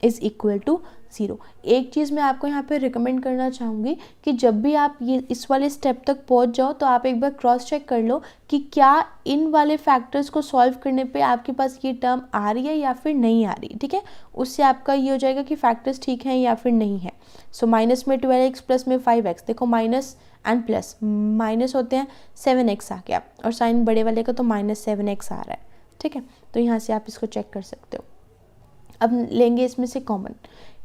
Speaker 1: इज इक्वल टू 0। एक चीज़ मैं आपको यहाँ पे रिकमेंड करना चाहूँगी कि जब भी आप ये इस वाले स्टेप तक पहुँच जाओ तो आप एक बार क्रॉस चेक कर लो कि क्या इन वाले फैक्टर्स को सॉल्व करने पे आपके पास ये टर्म आ रही है या फिर नहीं आ रही। ठीक है, उससे आपका ये हो जाएगा कि फैक्टर्स ठीक हैं या फिर नहीं है। सो माइनस में 12x प्लस में 5x देखो माइनस एंड प्लस माइनस होते हैं 7x आ गया और साइन बड़े वाले का तो -7x आ रहा है। ठीक है, तो यहाँ से आप इसको चेक कर सकते हो। अब लेंगे इसमें से कॉमन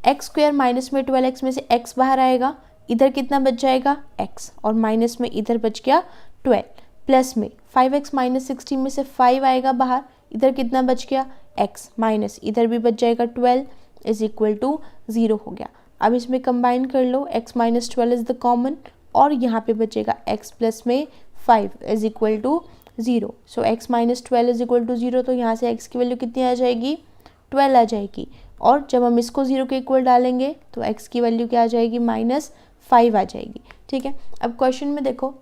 Speaker 1: एक्स स्क्वायर माइनस में 12x में से x बाहर आएगा, इधर कितना बच जाएगा x और माइनस में इधर बच गया 12 प्लस में 5x माइनस 60 में से 5 आएगा बाहर, इधर कितना बच गया x माइनस इधर भी बच जाएगा 12 इज इक्वल टू 0 हो गया। अब इसमें कंबाइन कर लो x minus 12 is the common और यहाँ पे बचेगा x प्लस में 5 is equal to 0। So x minus 12 is equal to 0 तो यहाँ से x की वैल्यू कितनी आ जाएगी 12 आ जाएगी और जब हम इसको 0 के इक्वल डालेंगे तो x की वैल्यू क्या आ जाएगी -5 आ जाएगी। ठीक है, अब क्वेश्चन में देखो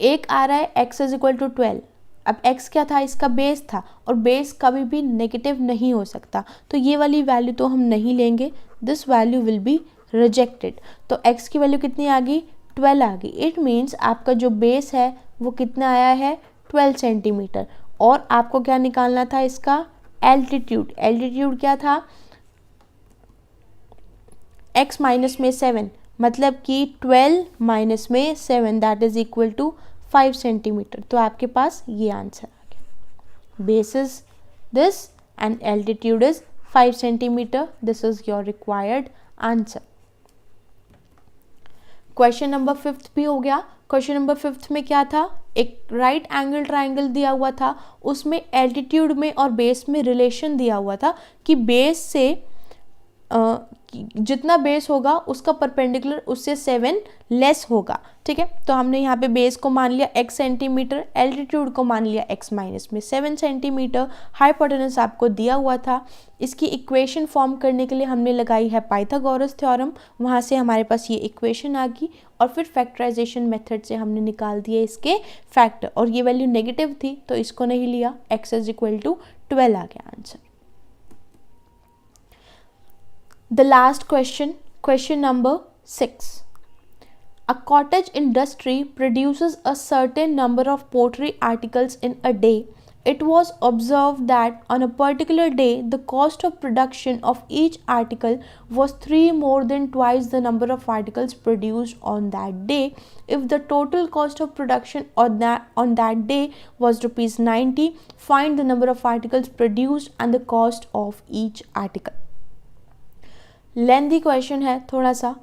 Speaker 1: एक आ रहा है x इज इक्वल टू 12। अब x क्या था इसका बेस था और बेस कभी भी नेगेटिव नहीं हो सकता तो ये वाली वैल्यू तो हम नहीं लेंगे, this value will be rejected. तो x की वैल्यू कितनी आ गई 12 आ गई। इट मीन्स आपका जो बेस है वो कितना आया है 12 सेंटीमीटर और आपको क्या निकालना था इसका एल्टीट्यूड। एल्टीट्यूड क्या था x माइनस में 7 मतलब कि 12 माइनस में 7 that is equal to 5 centimeter. तो आपके पास ये आंसर आ गया। Base is this and altitude is 5 centimeter. This is your required answer. Question number 5 भी हो गया। क्वेश्चन नंबर 5 में क्या था, एक राइट एंगल ट्राइंगल दिया हुआ था, उसमें एल्टीट्यूड में और बेस में रिलेशन दिया हुआ था कि बेस से जितना बेस होगा उसका परपेंडिकुलर उससे 7 लेस होगा। ठीक है, तो हमने यहाँ पे बेस को मान लिया x सेंटीमीटर, एल्टीट्यूड को मान लिया x माइनस में 7 सेंटीमीटर, हाइपोटेनस आपको दिया हुआ था। इसकी इक्वेशन फॉर्म करने के लिए हमने लगाई है पाइथागोरस थ्योरम, वहाँ से हमारे पास ये इक्वेशन आ गई और फिर फैक्टराइजेशन मेथड से हमने निकाल दिए इसके फैक्टर, और ये वैल्यू नेगेटिव थी तो इसको नहीं लिया, x इज इक्वल टू 12 आ गया answer. The last question, question number 6. A cottage industry produces a certain number of pottery articles in a day. It was observed that on a particular day, the cost of production of each article was 3 more than twice the number of articles produced on that day. If the total cost of production on that day was rupees 90, find the number of articles produced and the cost of each article. Lengthy question है थोड़ा सा।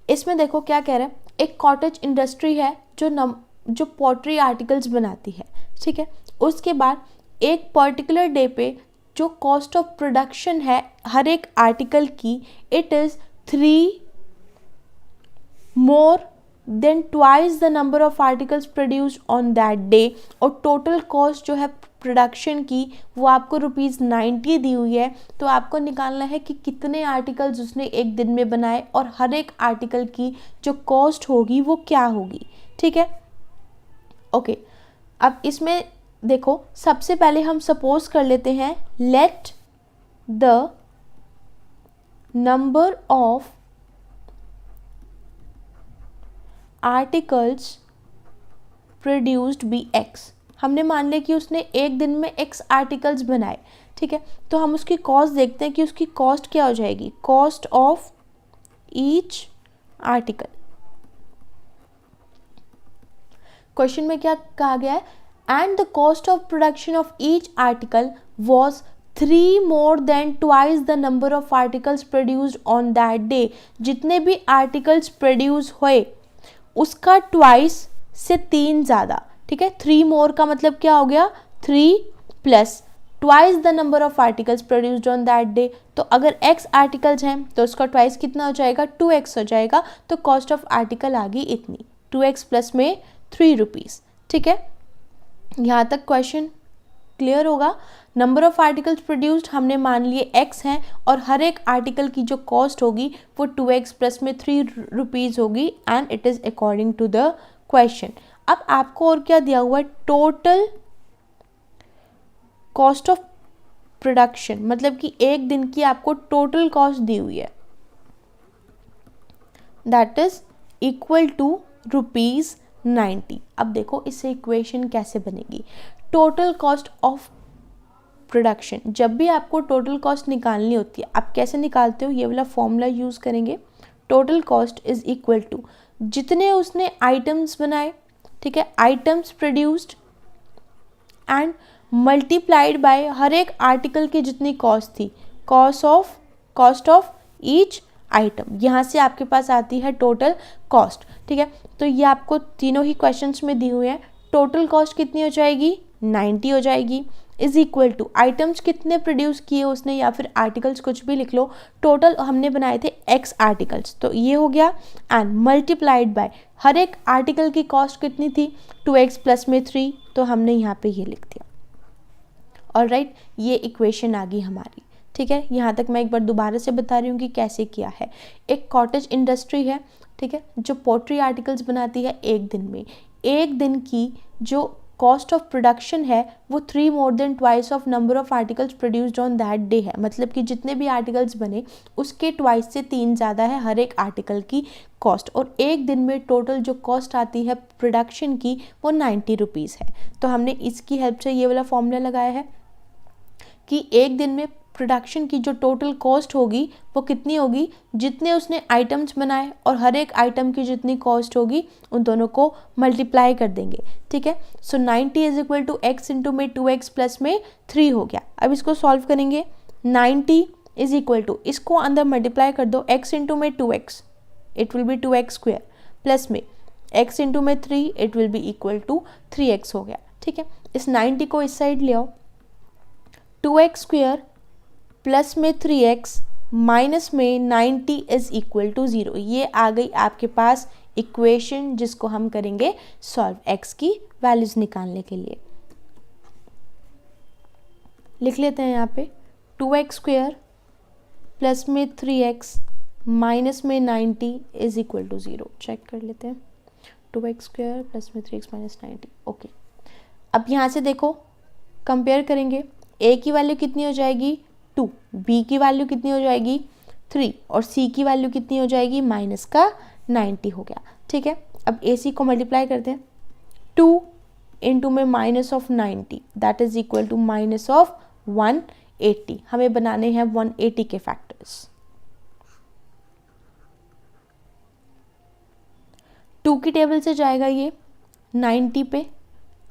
Speaker 1: इसमें देखो क्या कह रहा है, एक कॉटेज इंडस्ट्री है जो पॉटरी आर्टिकल्स बनाती है। ठीक है, उसके बाद एक पर्टिकुलर डे पे जो कॉस्ट ऑफ प्रोडक्शन है हर एक आर्टिकल की, it is 3 more than twice the number of articles produced on that day, और टोटल कॉस्ट जो है प्रोडक्शन की वो आपको ₹90 दी हुई है। तो आपको निकालना है कि कितने आर्टिकल्स उसने एक दिन में बनाए और हर एक आर्टिकल की जो कॉस्ट होगी वो क्या होगी। ठीक है, ओके। अब इसमें देखो सबसे पहले हम सपोज कर लेते हैं, let the number of articles produced be x। हमने मान लिया कि उसने एक दिन में x आर्टिकल्स बनाए। ठीक है, तो हम उसकी कॉस्ट देखते हैं कि उसकी कॉस्ट क्या हो जाएगी, cost of each article. Question में क्या कहा गया है, and the cost of production of each article was 3 more than twice the number of articles produced on that day। जितने भी आर्टिकल्स प्रोड्यूस हुए उसका ट्वाइस से 3 ज़्यादा। ठीक है, 3 मोर का मतलब क्या हो गया, 3 plus twice the number of articles produced on that day. तो अगर x आर्टिकल्स हैं तो उसका ट्वाइस कितना हो जाएगा, 2x हो जाएगा। तो कॉस्ट ऑफ आर्टिकल आ गई इतनी, 2x प्लस में 3 रुपीज़। ठीक है, यहाँ तक क्वेश्चन क्लियर होगा। नंबर ऑफ आर्टिकल्स प्रोड्यूस्ड हमने मान लिए x हैं और हर एक आर्टिकल की जो कॉस्ट होगी वो 2x प्लस में 3 रुपीज़ होगी, and it is according to the question. अब आपको और क्या दिया हुआ है, टोटल कॉस्ट ऑफ प्रोडक्शन, मतलब कि एक दिन की आपको टोटल कॉस्ट दी हुई है, दैट इज इक्वल टू ₹90। अब देखो इससे इक्वेशन कैसे बनेगी, टोटल कॉस्ट ऑफ प्रोडक्शन। जब भी आपको टोटल कॉस्ट निकालनी होती है, आप कैसे निकालते हो, ये वाला फॉर्मूला यूज़ करेंगे। Total cost is equal to जितने उसने आइटम्स बनाए, ठीक है, items produced and multiplied by हर एक आर्टिकल की जितनी कॉस्ट थी, कॉस्ट ऑफ ईच आइटम। यहाँ से आपके पास आती है टोटल कॉस्ट। ठीक है, तो ये आपको तीनों ही क्वेश्चंस में दी हुई है। टोटल कॉस्ट कितनी हो जाएगी, 90 हो जाएगी, इज इक्वल टू आइटम्स कितने प्रोड्यूस किए उसने, या फिर आर्टिकल्स कुछ भी लिख लो, टोटल हमने बनाए थे x आर्टिकल, तो ये हो गया, एंड मल्टीप्लाइड बाय हर एक आर्टिकल की कॉस्ट कितनी थी, 2x प्लस में 3, तो हमने यहाँ पे ये लिख दिया। ऑलराइट, ये इक्वेशन आ गई हमारी। ठीक है, यहाँ तक मैं एक बार दोबारा से बता रही हूँ कि कैसे किया है। एक कॉटेज इंडस्ट्री है, ठीक है, जो पोट्री आर्टिकल्स बनाती है एक दिन में। एक दिन की जो कॉस्ट ऑफ प्रोडक्शन है वो 3 more than twice of number of articles produced on that day है, मतलब कि जितने भी आर्टिकल्स बने उसके ट्वाइस से 3 ज़्यादा है हर एक आर्टिकल की कॉस्ट, और एक दिन में टोटल जो कॉस्ट आती है प्रोडक्शन की वो 90 रुपीज़ है। तो हमने इसकी हेल्प से ये वाला फॉर्मूला लगाया है कि एक दिन में प्रोडक्शन की जो टोटल कॉस्ट होगी वो कितनी होगी, जितने उसने आइटम्स बनाए और हर एक आइटम की जितनी कॉस्ट होगी उन दोनों को मल्टीप्लाई कर देंगे। ठीक है, so 90 is equal to x into में 2x प्लस में 3 हो गया। अब इसको सॉल्व करेंगे, 90 इज इक्वल टू, इसको अंदर मल्टीप्लाई कर दो, x इंटू में 2x, it will be 2x square plus में x इंटू में 3, it will be equal to 3x हो गया। ठीक है, इस 90 को इस साइड ले आओ, 2x स्क्वायर प्लस में 3x माइनस में 90 इज इक्वल टू 0। ये आ गई आपके पास इक्वेशन जिसको हम करेंगे सॉल्व x की वैल्यूज निकालने के लिए। लिख लेते हैं यहाँ पे 2x स्क्वायर प्लस में 3x माइनस में 90 इज इक्वल टू 0। चेक कर लेते हैं, 2x स्क्वायर प्लस में 3x माइनस 90। ओके, अब यहाँ से देखो कंपेयर करेंगे, a की वैल्यू कितनी हो जाएगी 2, b की वैल्यू कितनी हो जाएगी 3 और c की वैल्यू कितनी हो जाएगी माइनस का 90 हो गया। ठीक है, अब ac को मल्टीप्लाई करते हैं, 2 इंटू में minus of 90 that is equal to minus of 180। हमें बनाने हैं 180 के फैक्टर्स। 2 की टेबल से जाएगा ये 90 पे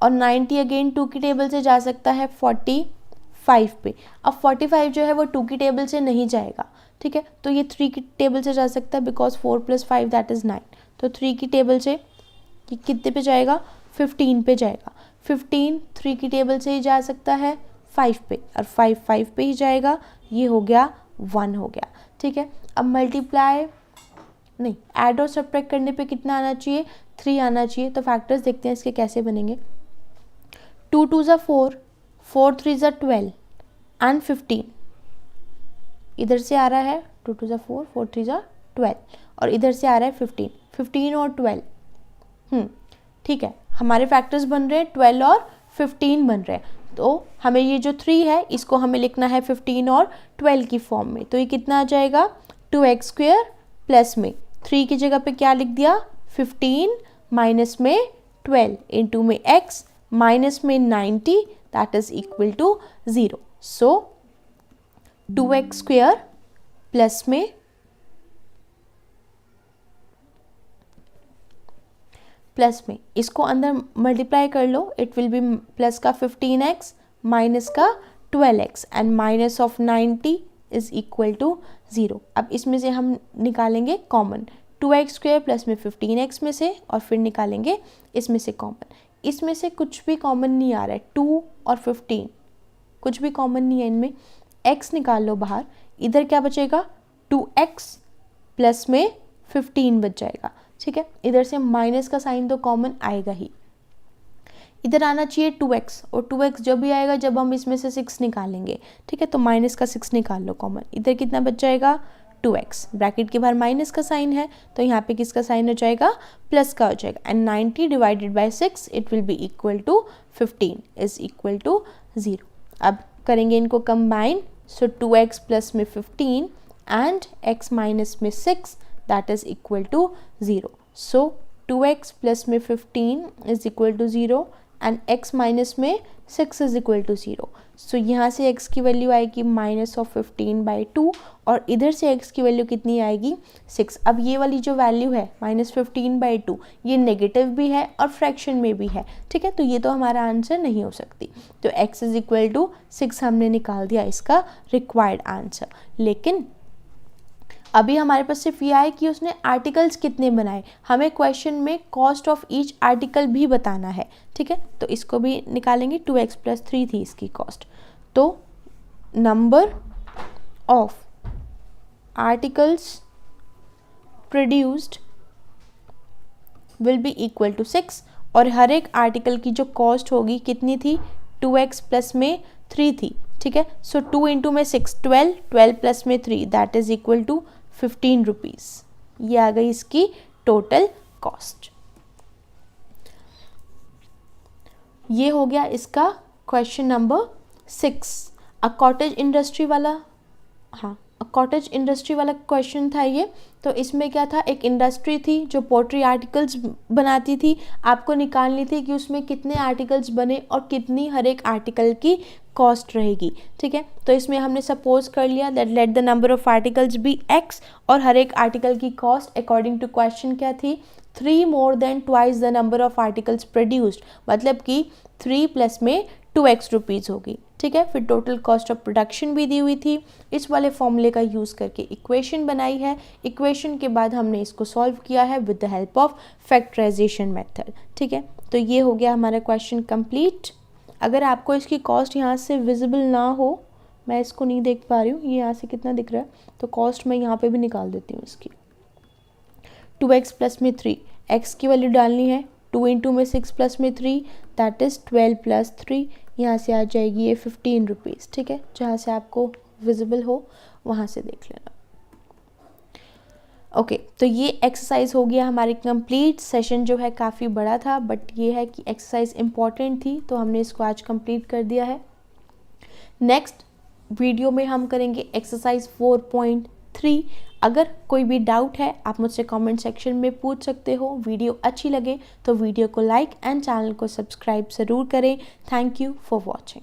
Speaker 1: और 90 अगेन 2 की टेबल से जा सकता है 45 पे। अब 45 जो है वो 2 की टेबल से नहीं जाएगा। ठीक है, तो ये 3 की टेबल से जा सकता है बिकॉज 4 + 5 दैट इज़ 9। तो 3 की टेबल से ये कितने पे जाएगा 15 पे जाएगा। 15 3 की टेबल से ही जा सकता है 5 पे और 5 पे ही जाएगा। ये हो गया 1 हो गया। ठीक है, अब मल्टीप्लाई नहीं ऐड और सब्ट्रैक्ट करने पे कितना आना चाहिए 3 आना चाहिए। तो फैक्टर्स देखते हैं इसके कैसे बनेंगे। 2 2 ज़ा 4, 4 3 ज़ा 12 एंड 15 इधर से आ रहा है 2 2 ज़ा 4, 4 3 ज़ा 12 और इधर से आ रहा है 15, 15 और 12। ठीक है, हमारे फैक्टर्स बन रहे हैं 12 और 15 बन रहे हैं। तो हमें ये जो 3 है इसको हमें लिखना है 15 और 12 की फॉर्म में। तो ये कितना आ जाएगा 2x स्क्वायर प्लस में 3 की जगह पे क्या लिख दिया 15 माइनस में 12 इंटू में x माइनस में 90 that is equal to 0। So 2x square plus में इसको अंदर मल्टीप्लाई कर लो, इट विल बी प्लस का 15x माइनस का 12x and minus of 90 is equal to 0। अब इसमें से हम निकालेंगे कॉमन 2x स्क्वायर प्लस में 15x में से और फिर निकालेंगे इसमें से कॉमन। इसमें से कुछ भी कॉमन नहीं आ रहा है, 2 और 15 कुछ भी कॉमन नहीं है इनमें। x निकाल लो बाहर, इधर क्या बचेगा 2x प्लस में 15 बच जाएगा। ठीक है, इधर से माइनस का साइन तो कॉमन आएगा ही। इधर आना चाहिए 2x और 2x जब भी आएगा जब हम इसमें से 6 निकालेंगे। ठीक है, तो माइनस का 6 निकाल लो कॉमन। इधर कितना बच जाएगा 2x, ब्रैकेट के बाहर माइनस का साइन है तो यहाँ पे किसका साइन हो जाएगा प्लस का हो जाएगा and 90 divided by 6 it will be equal to 15 is equal to 0। अब करेंगे इनको कंबाइन, सो 2x प्लस में 15 एंड x माइनस में 6 that is equal to 0। So 2x plus में 15 is equal to 0 and x minus में 6 इज इक्वल टू 0। सो यहाँ से x की वैल्यू आएगी माइनस ऑफ 15/2 और इधर से x की वैल्यू कितनी आएगी 6। अब ये वाली जो वैल्यू है माइनस 15/2 ये नेगेटिव भी है और फ्रैक्शन में भी है। ठीक है, तो ये तो हमारा आंसर नहीं हो सकती। तो x इज इक्वल टू 6 हमने निकाल दिया इसका रिक्वायर्ड आंसर। लेकिन अभी हमारे पास सिर्फ ये है कि उसने आर्टिकल्स कितने बनाए, हमें क्वेश्चन में कॉस्ट ऑफ ईच आर्टिकल भी बताना है। ठीक है, तो इसको भी निकालेंगे। 2x + 3 थी इसकी कॉस्ट, तो number of articles produced will be equal to 6 और हर एक आर्टिकल की जो कॉस्ट होगी कितनी थी 2x प्लस में 3 थी। ठीक है, सो 2 इंटू में 6 12, 12 प्लस में 3 that is equal to 15 rupees. ये आ गई इसकी टोटल कॉस्ट। ये हो गया इसका क्वेश्चन नंबर 6। कॉटेज इंडस्ट्री वाला, हाँ कॉटेज इंडस्ट्री वाला क्वेश्चन था ये। तो इसमें क्या था, एक इंडस्ट्री थी जो पोट्री आर्टिकल्स बनाती थी। आपको निकालनी थी कि उसमें कितने आर्टिकल्स बने और कितनी हर एक आर्टिकल की कॉस्ट रहेगी। ठीक है, तो इसमें हमने सपोज कर लिया that let the number of articles be x और हर एक आर्टिकल की कॉस्ट अकॉर्डिंग टू क्वेश्चन क्या थी 3 more than twice the number of articles produced, मतलब कि 3 प्लस में 2x रुपीज़ होगी। ठीक है। फिर टोटल कॉस्ट ऑफ प्रोडक्शन भी दी हुई थी। इस वाले फॉर्मूले का यूज़ करके इक्वेशन बनाई है। इक्वेशन के बाद हमने इसको सॉल्व किया है with the help of factorization method, ठीक है। तो ये हो गया हमारा क्वेश्चन कंप्लीट। अगर आपको इसकी कॉस्ट यहाँ से विजिबल ना हो, मैं इसको नहीं देख पा रही हूँ, ये यहाँ से कितना दिख रहा है, तो कॉस्ट मैं यहाँ पे भी निकाल देती हूँ इसकी। 2x प्लस में 3, x की वैल्यू डालनी है, 2 इंटू में 6 प्लस में 3 दैट इज़ 12 प्लस 3, यहाँ से आ जाएगी ये 15 रुपीज़, ठीक है। जहाँ से आपको विजिबल हो वहाँ से देख लेना। ओके तो ये एक्सरसाइज हो गया हमारी कंप्लीट। सेशन जो है काफ़ी बड़ा था, बट ये है कि एक्सरसाइज इम्पॉर्टेंट थी तो हमने इसको आज कंप्लीट कर दिया है। नेक्स्ट वीडियो में हम करेंगे एक्सरसाइज 4.3। अगर कोई भी डाउट है आप मुझसे कमेंट सेक्शन में पूछ सकते हो। वीडियो अच्छी लगे तो वीडियो को लाइक एंड चैनल को सब्सक्राइब ज़रूर करें। Thank you for watching.